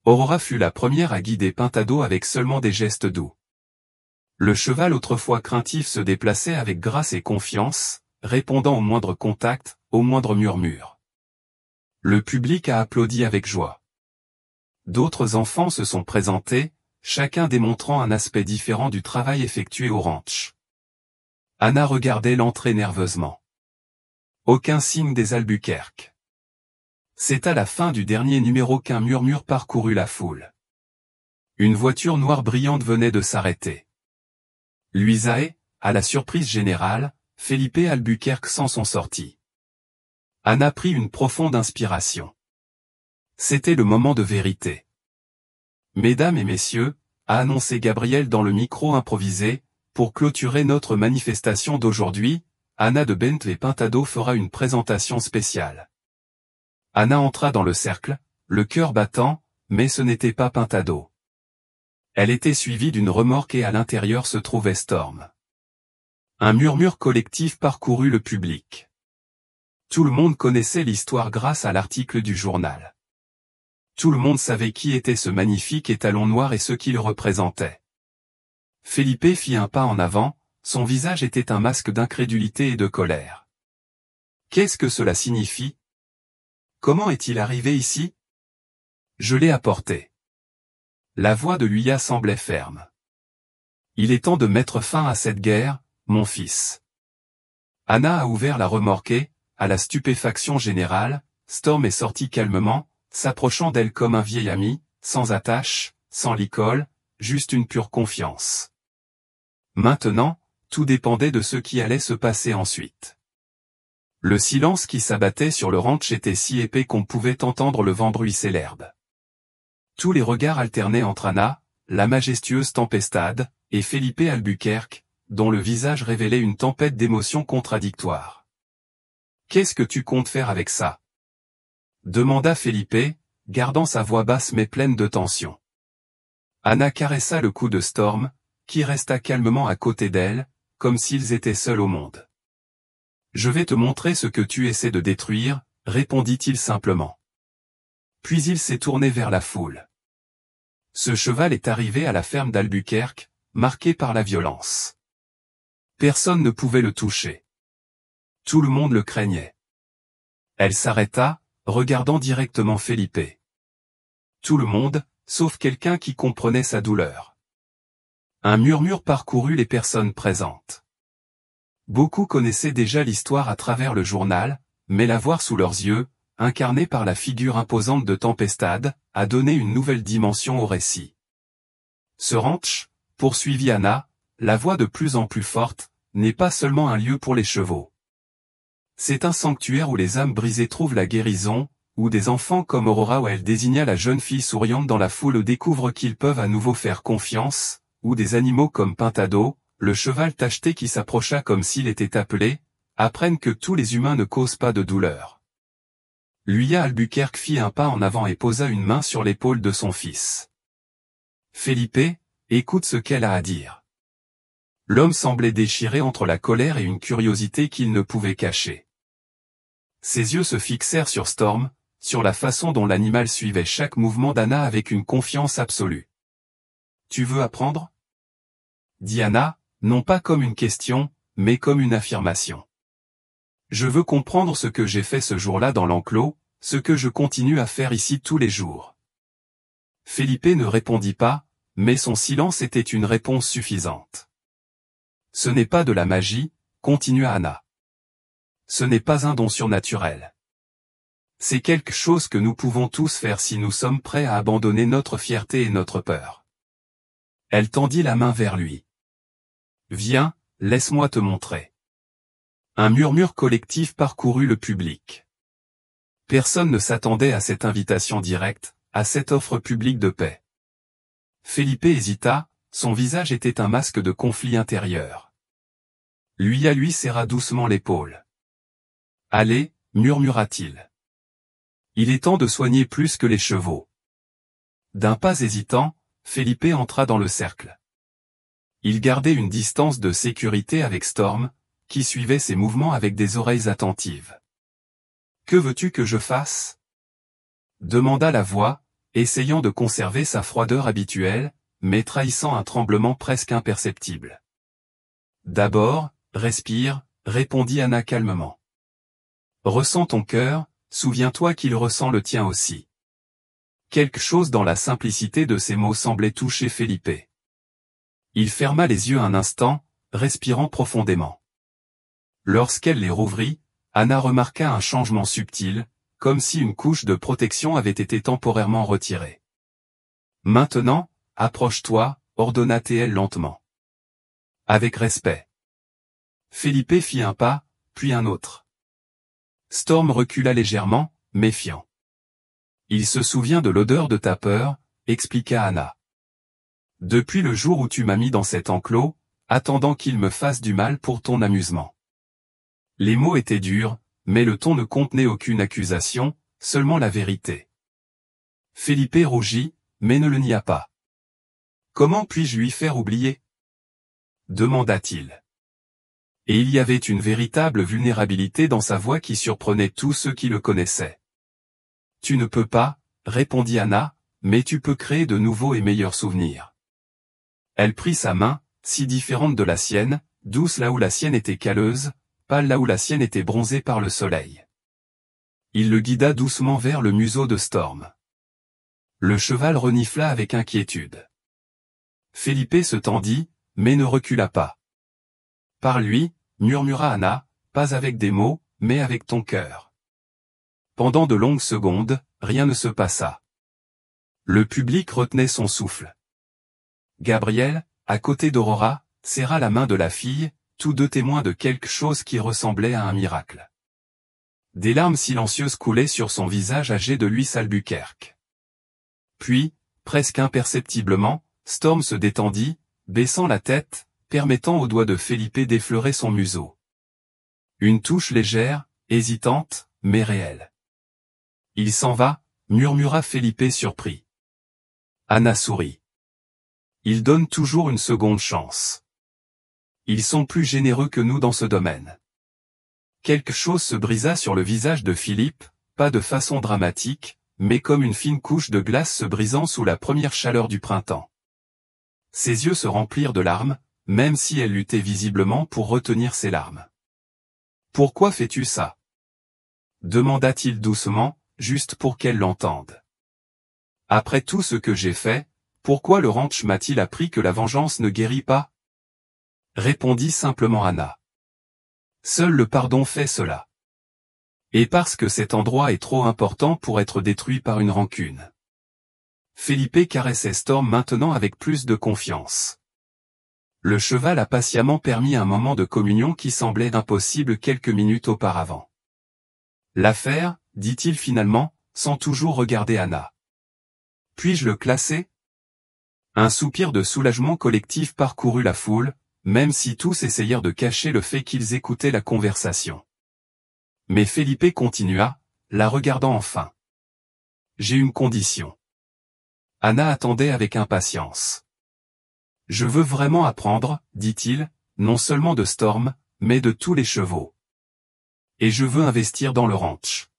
Aurora fut la première à guider Pintado avec seulement des gestes doux. Le cheval autrefois craintif se déplaçait avec grâce et confiance, répondant au moindre contact, au moindre murmure. Le public a applaudi avec joie. D'autres enfants se sont présentés, chacun démontrant un aspect différent du travail effectué au ranch. Anna regardait l'entrée nerveusement. Aucun signe des Albuquerque. C'est à la fin du dernier numéro qu'un murmure parcourut la foule. Une voiture noire brillante venait de s'arrêter. Luisae, à la surprise générale, Felipe Albuquerque s'en sont sortis. Anna prit une profonde inspiration. C'était le moment de vérité. Mesdames et messieurs, a annoncé Gabriel dans le micro improvisé, pour clôturer notre manifestation d'aujourd'hui, Anna de Bentley Pintado fera une présentation spéciale. Anna entra dans le cercle, le cœur battant, mais ce n'était pas Pintado. Elle était suivie d'une remorque et à l'intérieur se trouvait Storm. Un murmure collectif parcourut le public. Tout le monde connaissait l'histoire grâce à l'article du journal. Tout le monde savait qui était ce magnifique étalon noir et ce qu'il représentait. Felipe fit un pas en avant, son visage était un masque d'incrédulité et de colère. Qu'est-ce que cela signifie? Comment est-il arrivé ici? Je l'ai apporté. La voix de Luya semblait ferme. Il est temps de mettre fin à cette guerre, mon fils. Anna a ouvert la remorque et, à la stupéfaction générale, Storm est sorti calmement, s'approchant d'elle comme un vieil ami, sans attache, sans licol, juste une pure confiance. Maintenant, tout dépendait de ce qui allait se passer ensuite. Le silence qui s'abattait sur le ranch était si épais qu'on pouvait entendre le vent bruisser l'herbe. Tous les regards alternaient entre Anna, la majestueuse Tempestade, et Felipe Albuquerque, dont le visage révélait une tempête d'émotions contradictoires. « Qu'est-ce que tu comptes faire avec ça ?» demanda Felipe, gardant sa voix basse mais pleine de tension. Anna caressa le cou de Storm, qui resta calmement à côté d'elle, comme s'ils étaient seuls au monde. « Je vais te montrer ce que tu essaies de détruire, répondit-il simplement. Puis il s'est tourné vers la foule. Ce cheval est arrivé à la ferme d'Albuquerque, marqué par la violence. Personne ne pouvait le toucher. Tout le monde le craignait. Elle s'arrêta, regardant directement Felipe. Tout le monde, sauf quelqu'un qui comprenait sa douleur. Un murmure parcourut les personnes présentes. Beaucoup connaissaient déjà l'histoire à travers le journal, mais la voir sous leurs yeux, incarnée par la figure imposante de Tempestade, a donné une nouvelle dimension au récit. Ce ranch, poursuivit Anna, la voix de plus en plus forte, n'est pas seulement un lieu pour les chevaux. C'est un sanctuaire où les âmes brisées trouvent la guérison, où des enfants comme Aurora où elle désigna la jeune fille souriante dans la foule découvrent qu'ils peuvent à nouveau faire confiance, où des animaux comme Pintado, le cheval tacheté qui s'approcha comme s'il était appelé, apprennent que tous les humains ne causent pas de douleur. Luya Albuquerque fit un pas en avant et posa une main sur l'épaule de son fils. Felipe, écoute ce qu'elle a à dire. L'homme semblait déchiré entre la colère et une curiosité qu'il ne pouvait cacher. Ses yeux se fixèrent sur Storm, sur la façon dont l'animal suivait chaque mouvement d'Anna avec une confiance absolue. « Tu veux apprendre » dit Anna, non pas comme une question, mais comme une affirmation. « Je veux comprendre ce que j'ai fait ce jour-là dans l'enclos, ce que je continue à faire ici tous les jours. » Felipe ne répondit pas, mais son silence était une réponse suffisante. Ce n'est pas de la magie, continua Anna. Ce n'est pas un don surnaturel. C'est quelque chose que nous pouvons tous faire si nous sommes prêts à abandonner notre fierté et notre peur. Elle tendit la main vers lui. Viens, laisse-moi te montrer. Un murmure collectif parcourut le public. Personne ne s'attendait à cette invitation directe, à cette offre publique de paix. Felipe hésita, son visage était un masque de conflit intérieur. Lui serra doucement l'épaule. Allez, murmura-t-il. Il est temps de soigner plus que les chevaux. D'un pas hésitant, Felipe entra dans le cercle. Il gardait une distance de sécurité avec Storm, qui suivait ses mouvements avec des oreilles attentives. « Que veux-tu que je fasse » demanda la voix, essayant de conserver sa froideur habituelle, mais trahissant un tremblement presque imperceptible. « D'abord, respire, répondit Anna calmement. Ressens ton cœur, souviens-toi qu'il ressent le tien aussi. Quelque chose dans la simplicité de ces mots semblait toucher Felipe. Il ferma les yeux un instant, respirant profondément. Lorsqu'elle les rouvrit, Anna remarqua un changement subtil, comme si une couche de protection avait été temporairement retirée. Maintenant, approche-toi, ordonna-t-elle lentement. Avec respect. Felipe fit un pas, puis un autre. Storm recula légèrement, méfiant. Il se souvient de l'odeur de ta peur, expliqua Anna. Depuis le jour où tu m'as mis dans cet enclos, attendant qu'il me fasse du mal pour ton amusement. Les mots étaient durs, mais le ton ne contenait aucune accusation, seulement la vérité. Felipe rougit, mais ne le nia pas. Comment puis-je lui faire oublier ? Demanda-t-il. Et il y avait une véritable vulnérabilité dans sa voix qui surprenait tous ceux qui le connaissaient. Tu ne peux pas, répondit Anna, mais tu peux créer de nouveaux et meilleurs souvenirs. Elle prit sa main, si différente de la sienne, douce là où la sienne était calleuse, pâle là où la sienne était bronzée par le soleil. Il le guida doucement vers le museau de Storm. Le cheval renifla avec inquiétude. Felipe se tendit, mais ne recula pas. Par lui, murmura Anna, pas avec des mots, mais avec ton cœur. Pendant de longues secondes, rien ne se passa. Le public retenait son souffle. Gabriel, à côté d'Aurora, serra la main de la fille, tous deux témoins de quelque chose qui ressemblait à un miracle. Des larmes silencieuses coulaient sur son visage âgé de Luis Albuquerque. Puis, presque imperceptiblement, Storm se détendit, baissant la tête, permettant aux doigts de Felipe d'effleurer son museau. Une touche légère, hésitante, mais réelle. Il s'en va, murmura Felipe surpris. Anna sourit. Ils donnent toujours une seconde chance. Ils sont plus généreux que nous dans ce domaine. Quelque chose se brisa sur le visage de Philippe, pas de façon dramatique, mais comme une fine couche de glace se brisant sous la première chaleur du printemps. Ses yeux se remplirent de larmes, même si elle luttait visiblement pour retenir ses larmes. « Pourquoi fais-tu ça » demanda-t-il doucement, juste pour qu'elle l'entende. « Après tout ce que j'ai fait, pourquoi le ranch m'a-t-il appris que la vengeance ne guérit pas » répondit simplement Anna. « Seul le pardon fait cela. Et parce que cet endroit est trop important pour être détruit par une rancune. » Felipe caressait Storm maintenant avec plus de confiance. Le cheval a patiemment permis un moment de communion qui semblait impossible quelques minutes auparavant. L'affaire, dit-il finalement, sans toujours regarder Anna. Puis-je le classer ? Un soupir de soulagement collectif parcourut la foule, même si tous essayèrent de cacher le fait qu'ils écoutaient la conversation. Mais Felipe continua, la regardant enfin. J'ai une condition. Anna attendait avec impatience. Je veux vraiment apprendre, dit-il, non seulement de Storm, mais de tous les chevaux. Et je veux investir dans le ranch.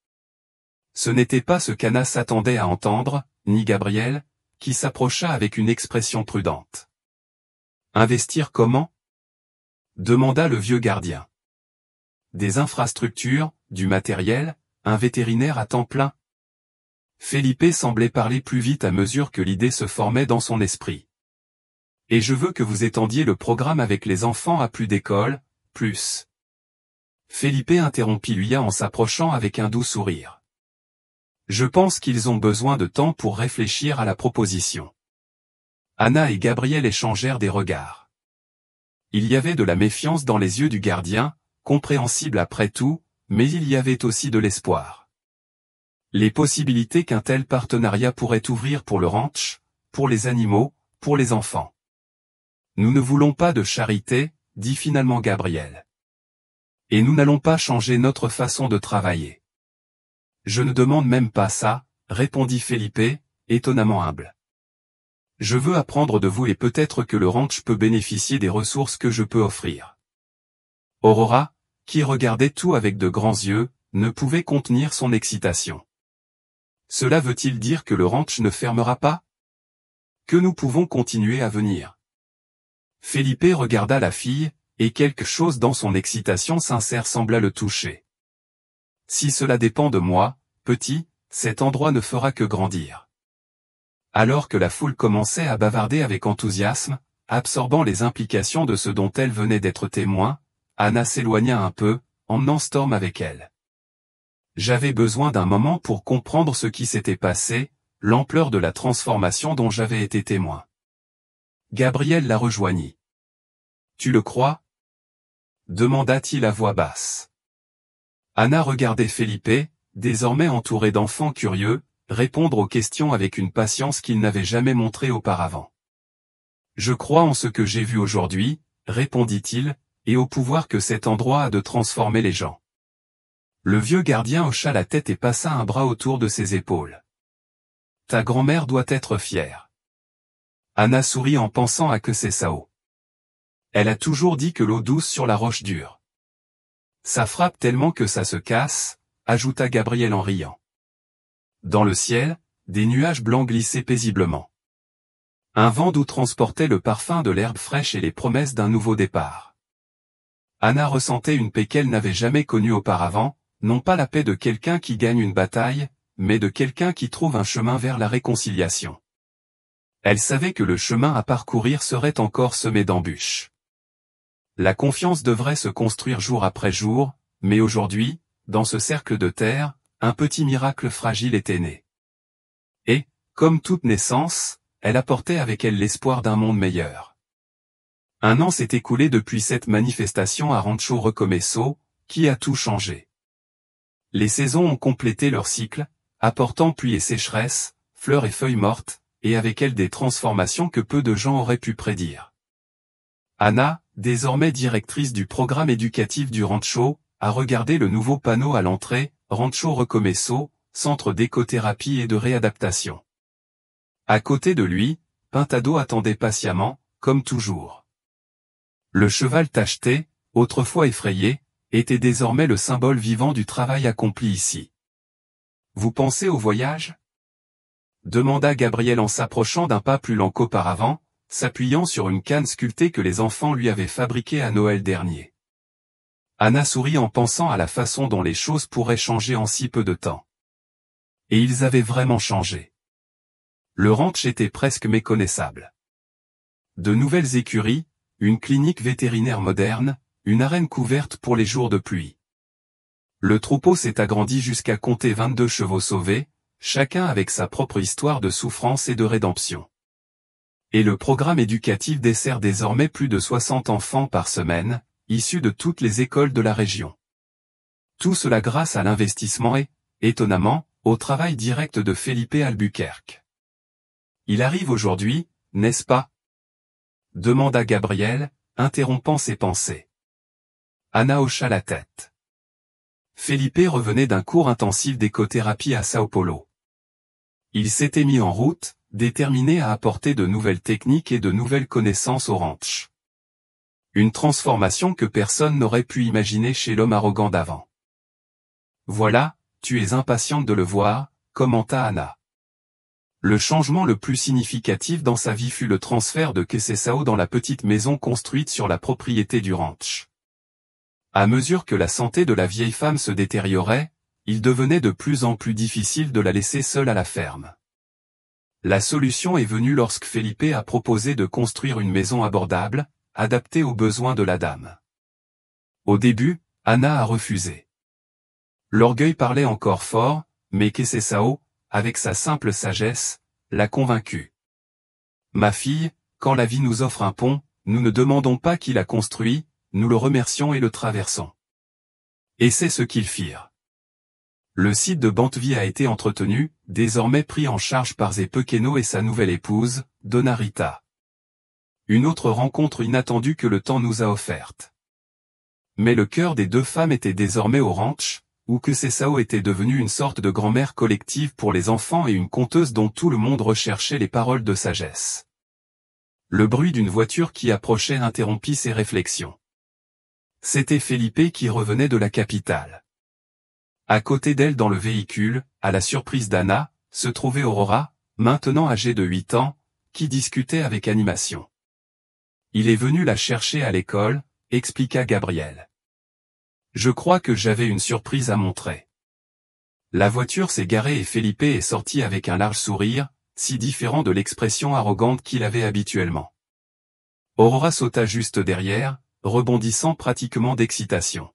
Ce n'était pas ce qu'Anna s'attendait à entendre, ni Gabriel, qui s'approcha avec une expression prudente. Investir comment ? Demanda le vieux gardien. Des infrastructures, du matériel, un vétérinaire à temps plein. Felipe semblait parler plus vite à mesure que l'idée se formait dans son esprit. Et je veux que vous étendiez le programme avec les enfants à plus d'écoles, plus. Felipe interrompit Luya en s'approchant avec un doux sourire. Je pense qu'ils ont besoin de temps pour réfléchir à la proposition. Anna et Gabriel échangèrent des regards. Il y avait de la méfiance dans les yeux du gardien, compréhensible après tout, mais il y avait aussi de l'espoir. Les possibilités qu'un tel partenariat pourrait ouvrir pour le ranch, pour les animaux, pour les enfants. Nous ne voulons pas de charité, dit finalement Gabriel. Et nous n'allons pas changer notre façon de travailler. Je ne demande même pas ça, répondit Felipe, étonnamment humble. Je veux apprendre de vous et peut-être que le ranch peut bénéficier des ressources que je peux offrir. Aurora, qui regardait tout avec de grands yeux, ne pouvait contenir son excitation. Cela veut-il dire que le ranch ne fermera pas? Que nous pouvons continuer à venir? Felipe regarda la fille, et quelque chose dans son excitation sincère sembla le toucher. Si cela dépend de moi, petit, cet endroit ne fera que grandir. Alors que la foule commençait à bavarder avec enthousiasme, absorbant les implications de ce dont elle venait d'être témoin, Anna s'éloigna un peu, emmenant Storm avec elle. J'avais besoin d'un moment pour comprendre ce qui s'était passé, l'ampleur de la transformation dont j'avais été témoin. Gabriel la rejoignit. Tu le crois? Demanda-t-il à voix basse. Anna regardait Felipe, désormais entouré d'enfants curieux, répondre aux questions avec une patience qu'il n'avait jamais montrée auparavant. Je crois en ce que j'ai vu aujourd'hui, répondit-il, et au pouvoir que cet endroit a de transformer les gens. Le vieux gardien hocha la tête et passa un bras autour de ses épaules. Ta grand-mère doit être fière. Anna sourit en pensant à Kesesao. Elle a toujours dit que l'eau douce sur la roche dure. Ça frappe tellement que ça se casse, ajouta Gabriel en riant. Dans le ciel, des nuages blancs glissaient paisiblement. Un vent doux transportait le parfum de l'herbe fraîche et les promesses d'un nouveau départ. Anna ressentait une paix qu'elle n'avait jamais connue auparavant, non pas la paix de quelqu'un qui gagne une bataille, mais de quelqu'un qui trouve un chemin vers la réconciliation. Elle savait que le chemin à parcourir serait encore semé d'embûches. La confiance devrait se construire jour après jour, mais aujourd'hui, dans ce cercle de terre, un petit miracle fragile était né. Et, comme toute naissance, elle apportait avec elle l'espoir d'un monde meilleur. Un an s'est écoulé depuis cette manifestation à Rancho Recomeço, qui a tout changé. Les saisons ont complété leur cycle, apportant pluie et sécheresse, fleurs et feuilles mortes, et avec elles des transformations que peu de gens auraient pu prédire. Anna, désormais directrice du programme éducatif du Rancho, a regardé le nouveau panneau à l'entrée, Rancho Recomeço, centre d'écothérapie et de réadaptation. À côté de lui, Pintado attendait patiemment, comme toujours. Le cheval tacheté, autrefois effrayé, était désormais le symbole vivant du travail accompli ici. Vous pensez au voyage? Demanda Gabriel en s'approchant d'un pas plus lent qu'auparavant, s'appuyant sur une canne sculptée que les enfants lui avaient fabriquée à Noël dernier. Anna sourit en pensant à la façon dont les choses pourraient changer en si peu de temps. Et ils avaient vraiment changé. Le ranch était presque méconnaissable. De nouvelles écuries, une clinique vétérinaire moderne, une arène couverte pour les jours de pluie. Le troupeau s'est agrandi jusqu'à compter 22 chevaux sauvés, chacun avec sa propre histoire de souffrance et de rédemption. Et le programme éducatif dessert désormais plus de 60 enfants par semaine, issus de toutes les écoles de la région. Tout cela grâce à l'investissement et, étonnamment, au travail direct de Felipe Albuquerque. Il arrive aujourd'hui, n'est-ce pas? Demanda Gabriel, interrompant ses pensées. Anna hocha la tête. Felipe revenait d'un cours intensif d'écothérapie à Sao Paulo. Il s'était mis en route, déterminé à apporter de nouvelles techniques et de nouvelles connaissances au ranch. Une transformation que personne n'aurait pu imaginer chez l'homme arrogant d'avant. Voilà, tu es impatiente de le voir, commenta Anna. Le changement le plus significatif dans sa vie fut le transfert de Kesesao dans la petite maison construite sur la propriété du ranch. À mesure que la santé de la vieille femme se détériorait, il devenait de plus en plus difficile de la laisser seule à la ferme. La solution est venue lorsque Felipe a proposé de construire une maison abordable, adaptée aux besoins de la dame. Au début, Anna a refusé. L'orgueil parlait encore fort, mais Kesesao, avec sa simple sagesse, l'a convaincue. Ma fille, quand la vie nous offre un pont, nous ne demandons pas qui l'a construit, nous le remercions et le traversons. Et c'est ce qu'ils firent. Le site de Bantvi a été entretenu, désormais pris en charge par Ze Pequeno et sa nouvelle épouse, Donna Rita. Une autre rencontre inattendue que le temps nous a offerte. Mais le cœur des deux femmes était désormais au ranch, où Kesesao était devenue une sorte de grand-mère collective pour les enfants et une conteuse dont tout le monde recherchait les paroles de sagesse. Le bruit d'une voiture qui approchait interrompit ses réflexions. C'était Felipe qui revenait de la capitale. À côté d'elle dans le véhicule, à la surprise d'Anna, se trouvait Aurora, maintenant âgée de 8 ans, qui discutait avec animation. Il est venu la chercher à l'école, expliqua Gabriel. Je crois que j'avais une surprise à montrer. La voiture s'est garée et Felipe est sorti avec un large sourire, si différent de l'expression arrogante qu'il avait habituellement. Aurora sauta juste derrière, rebondissant pratiquement d'excitation.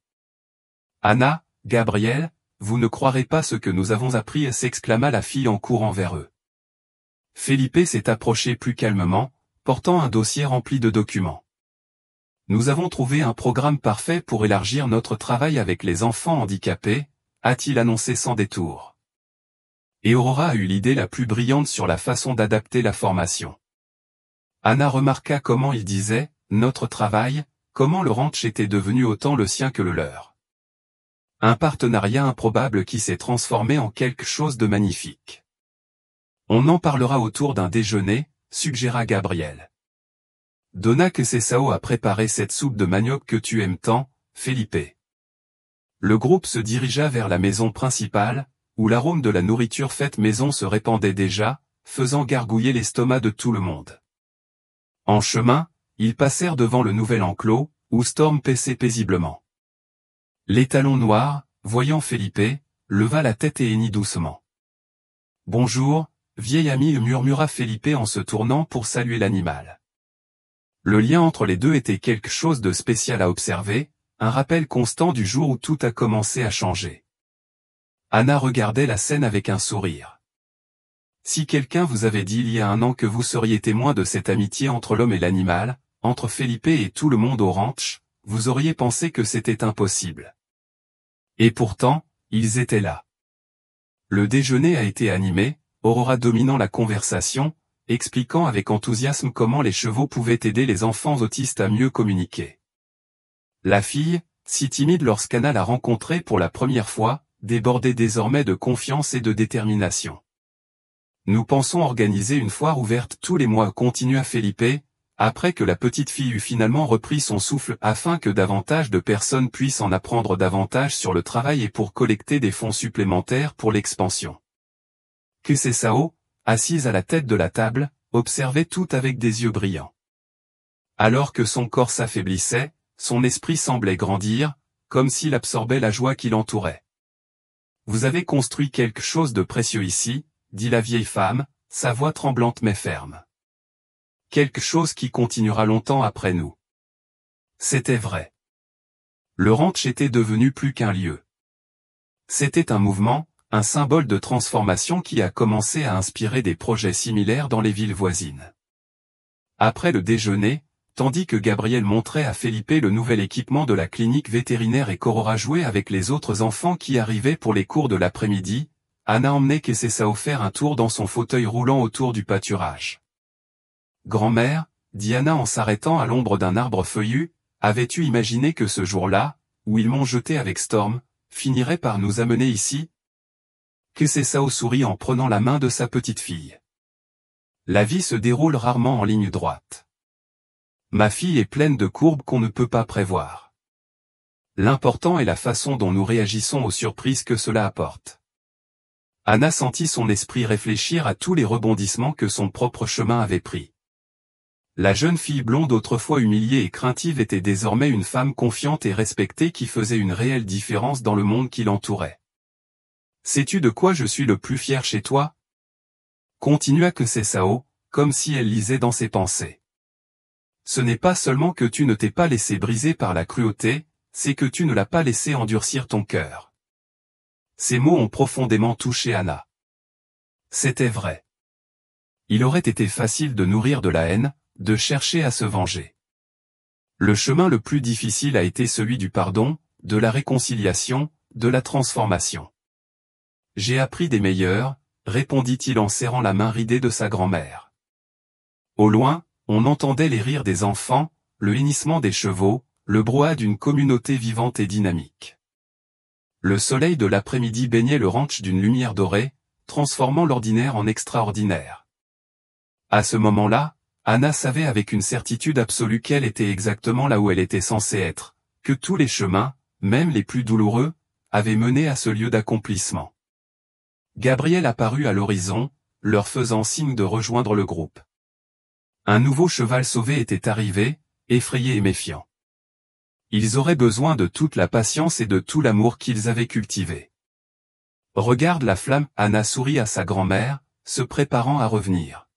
Anna, Gabriel, vous ne croirez pas ce que nous avons appris, s'exclama la fille en courant vers eux. Felipe s'est approché plus calmement, portant un dossier rempli de documents. Nous avons trouvé un programme parfait pour élargir notre travail avec les enfants handicapés, a-t-il annoncé sans détour. Et Aurora a eu l'idée la plus brillante sur la façon d'adapter la formation. Anna remarqua comment il disait « notre travail », comment le ranch était devenu autant le sien que le leur. Un partenariat improbable qui s'est transformé en quelque chose de magnifique. On en parlera autour d'un déjeuner, suggéra Gabriel. Donna Kesesao a préparé cette soupe de manioc que tu aimes tant, Felipe. Le groupe se dirigea vers la maison principale, où l'arôme de la nourriture faite maison se répandait déjà, faisant gargouiller l'estomac de tout le monde. En chemin, ils passèrent devant le nouvel enclos, où Storm paissait paisiblement. L'étalon noir, voyant Felipe, leva la tête et hennit doucement. « Bonjour, vieil ami » murmura Felipe en se tournant pour saluer l'animal. Le lien entre les deux était quelque chose de spécial à observer, un rappel constant du jour où tout a commencé à changer. Anna regardait la scène avec un sourire. Si quelqu'un vous avait dit il y a un an que vous seriez témoin de cette amitié entre l'homme et l'animal, entre Felipe et tout le monde au ranch, vous auriez pensé que c'était impossible. Et pourtant, ils étaient là. Le déjeuner a été animé, Aurora dominant la conversation, expliquant avec enthousiasme comment les chevaux pouvaient aider les enfants autistes à mieux communiquer. La fille, si timide lorsqu'Anna l'a rencontrée pour la première fois, débordait désormais de confiance et de détermination. Nous pensons organiser une foire ouverte tous les mois, continua Felipe, après que la petite fille eut finalement repris son souffle afin que davantage de personnes puissent en apprendre davantage sur le travail et pour collecter des fonds supplémentaires pour l'expansion. Kesesao, assise à la tête de la table, observait tout avec des yeux brillants. Alors que son corps s'affaiblissait, son esprit semblait grandir, comme s'il absorbait la joie qui l'entourait. « Vous avez construit quelque chose de précieux ici, » dit la vieille femme, sa voix tremblante mais ferme. Quelque chose qui continuera longtemps après nous. C'était vrai. Le ranch était devenu plus qu'un lieu. C'était un mouvement, un symbole de transformation qui a commencé à inspirer des projets similaires dans les villes voisines. Après le déjeuner, tandis que Gabriel montrait à Felipe le nouvel équipement de la clinique vétérinaire et qu'Aurora jouait avec les autres enfants qui arrivaient pour les cours de l'après-midi, Anna emmenait Kesesao faire un tour dans son fauteuil roulant autour du pâturage. « Grand-mère, » dit Anna en s'arrêtant à l'ombre d'un arbre feuillu, « avais-tu imaginé que ce jour-là, où ils m'ont jeté avec Storm, finirait par nous amener ici ?» Kesesao sourit en prenant la main de sa petite fille. La vie se déroule rarement en ligne droite. Ma fille est pleine de courbes qu'on ne peut pas prévoir. L'important est la façon dont nous réagissons aux surprises que cela apporte. Anna sentit son esprit réfléchir à tous les rebondissements que son propre chemin avait pris. La jeune fille blonde autrefois humiliée et craintive était désormais une femme confiante et respectée qui faisait une réelle différence dans le monde qui l'entourait. « Sais-tu de quoi je suis le plus fier chez toi ? continua Sao, comme si elle lisait dans ses pensées. Ce n'est pas seulement que tu ne t'es pas laissé briser par la cruauté, c'est que tu ne l'as pas laissé endurcir ton cœur. Ces mots ont profondément touché Anna. C'était vrai. Il aurait été facile de nourrir de la haine, de chercher à se venger. Le chemin le plus difficile a été celui du pardon, de la réconciliation, de la transformation. J'ai appris des meilleurs, répondit-il en serrant la main ridée de sa grand-mère. Au loin, on entendait les rires des enfants, le hennissement des chevaux, le brouhaha d'une communauté vivante et dynamique. Le soleil de l'après-midi baignait le ranch d'une lumière dorée, transformant l'ordinaire en extraordinaire. À ce moment-là, Anna savait avec une certitude absolue qu'elle était exactement là où elle était censée être, que tous les chemins, même les plus douloureux, avaient mené à ce lieu d'accomplissement. Gabriel apparut à l'horizon, leur faisant signe de rejoindre le groupe. Un nouveau cheval sauvé était arrivé, effrayé et méfiant. Ils auraient besoin de toute la patience et de tout l'amour qu'ils avaient cultivé. Regarde la flamme, Anna sourit à sa grand-mère, se préparant à revenir.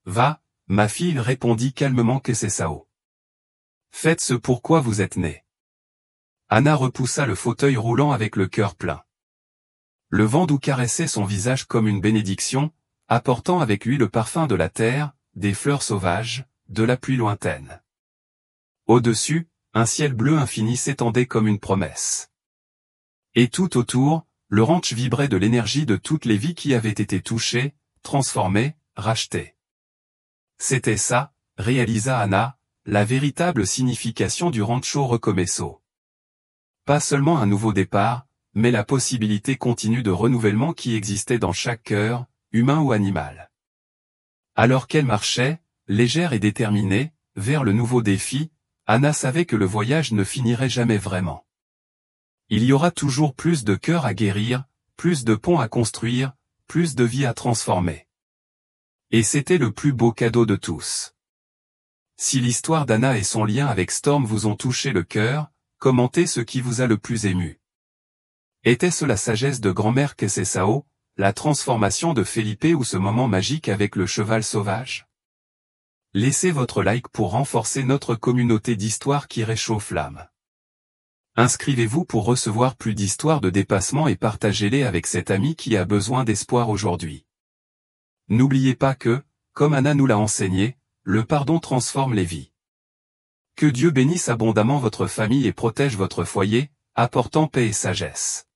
Va, ma fille, répondit calmement Sao. Faites ce pourquoi vous êtes née. Anna repoussa le fauteuil roulant avec le cœur plein. Le vent doux caressait son visage comme une bénédiction, apportant avec lui le parfum de la terre, des fleurs sauvages, de la pluie lointaine. Au-dessus, un ciel bleu infini s'étendait comme une promesse. Et tout autour, le ranch vibrait de l'énergie de toutes les vies qui avaient été touchées, transformées, rachetées. C'était ça, réalisa Anna, la véritable signification du Rancho Recomeço. Pas seulement un nouveau départ, mais la possibilité continue de renouvellement qui existait dans chaque cœur, humain ou animal. Alors qu'elle marchait, légère et déterminée, vers le nouveau défi, Anna savait que le voyage ne finirait jamais vraiment. Il y aura toujours plus de cœurs à guérir, plus de ponts à construire, plus de vies à transformer. Et c'était le plus beau cadeau de tous. Si l'histoire d'Anna et son lien avec Storm vous ont touché le cœur, commentez ce qui vous a le plus ému. Était-ce la sagesse de grand-mère Sao, la transformation de Felipe ou ce moment magique avec le cheval sauvage? Laissez votre like pour renforcer notre communauté d'histoires qui réchauffe l'âme. Inscrivez-vous pour recevoir plus d'histoires de dépassement et partagez-les avec cet ami qui a besoin d'espoir aujourd'hui. N'oubliez pas que, comme Anna nous l'a enseigné, le pardon transforme les vies. Que Dieu bénisse abondamment votre famille et protège votre foyer, apportant paix et sagesse.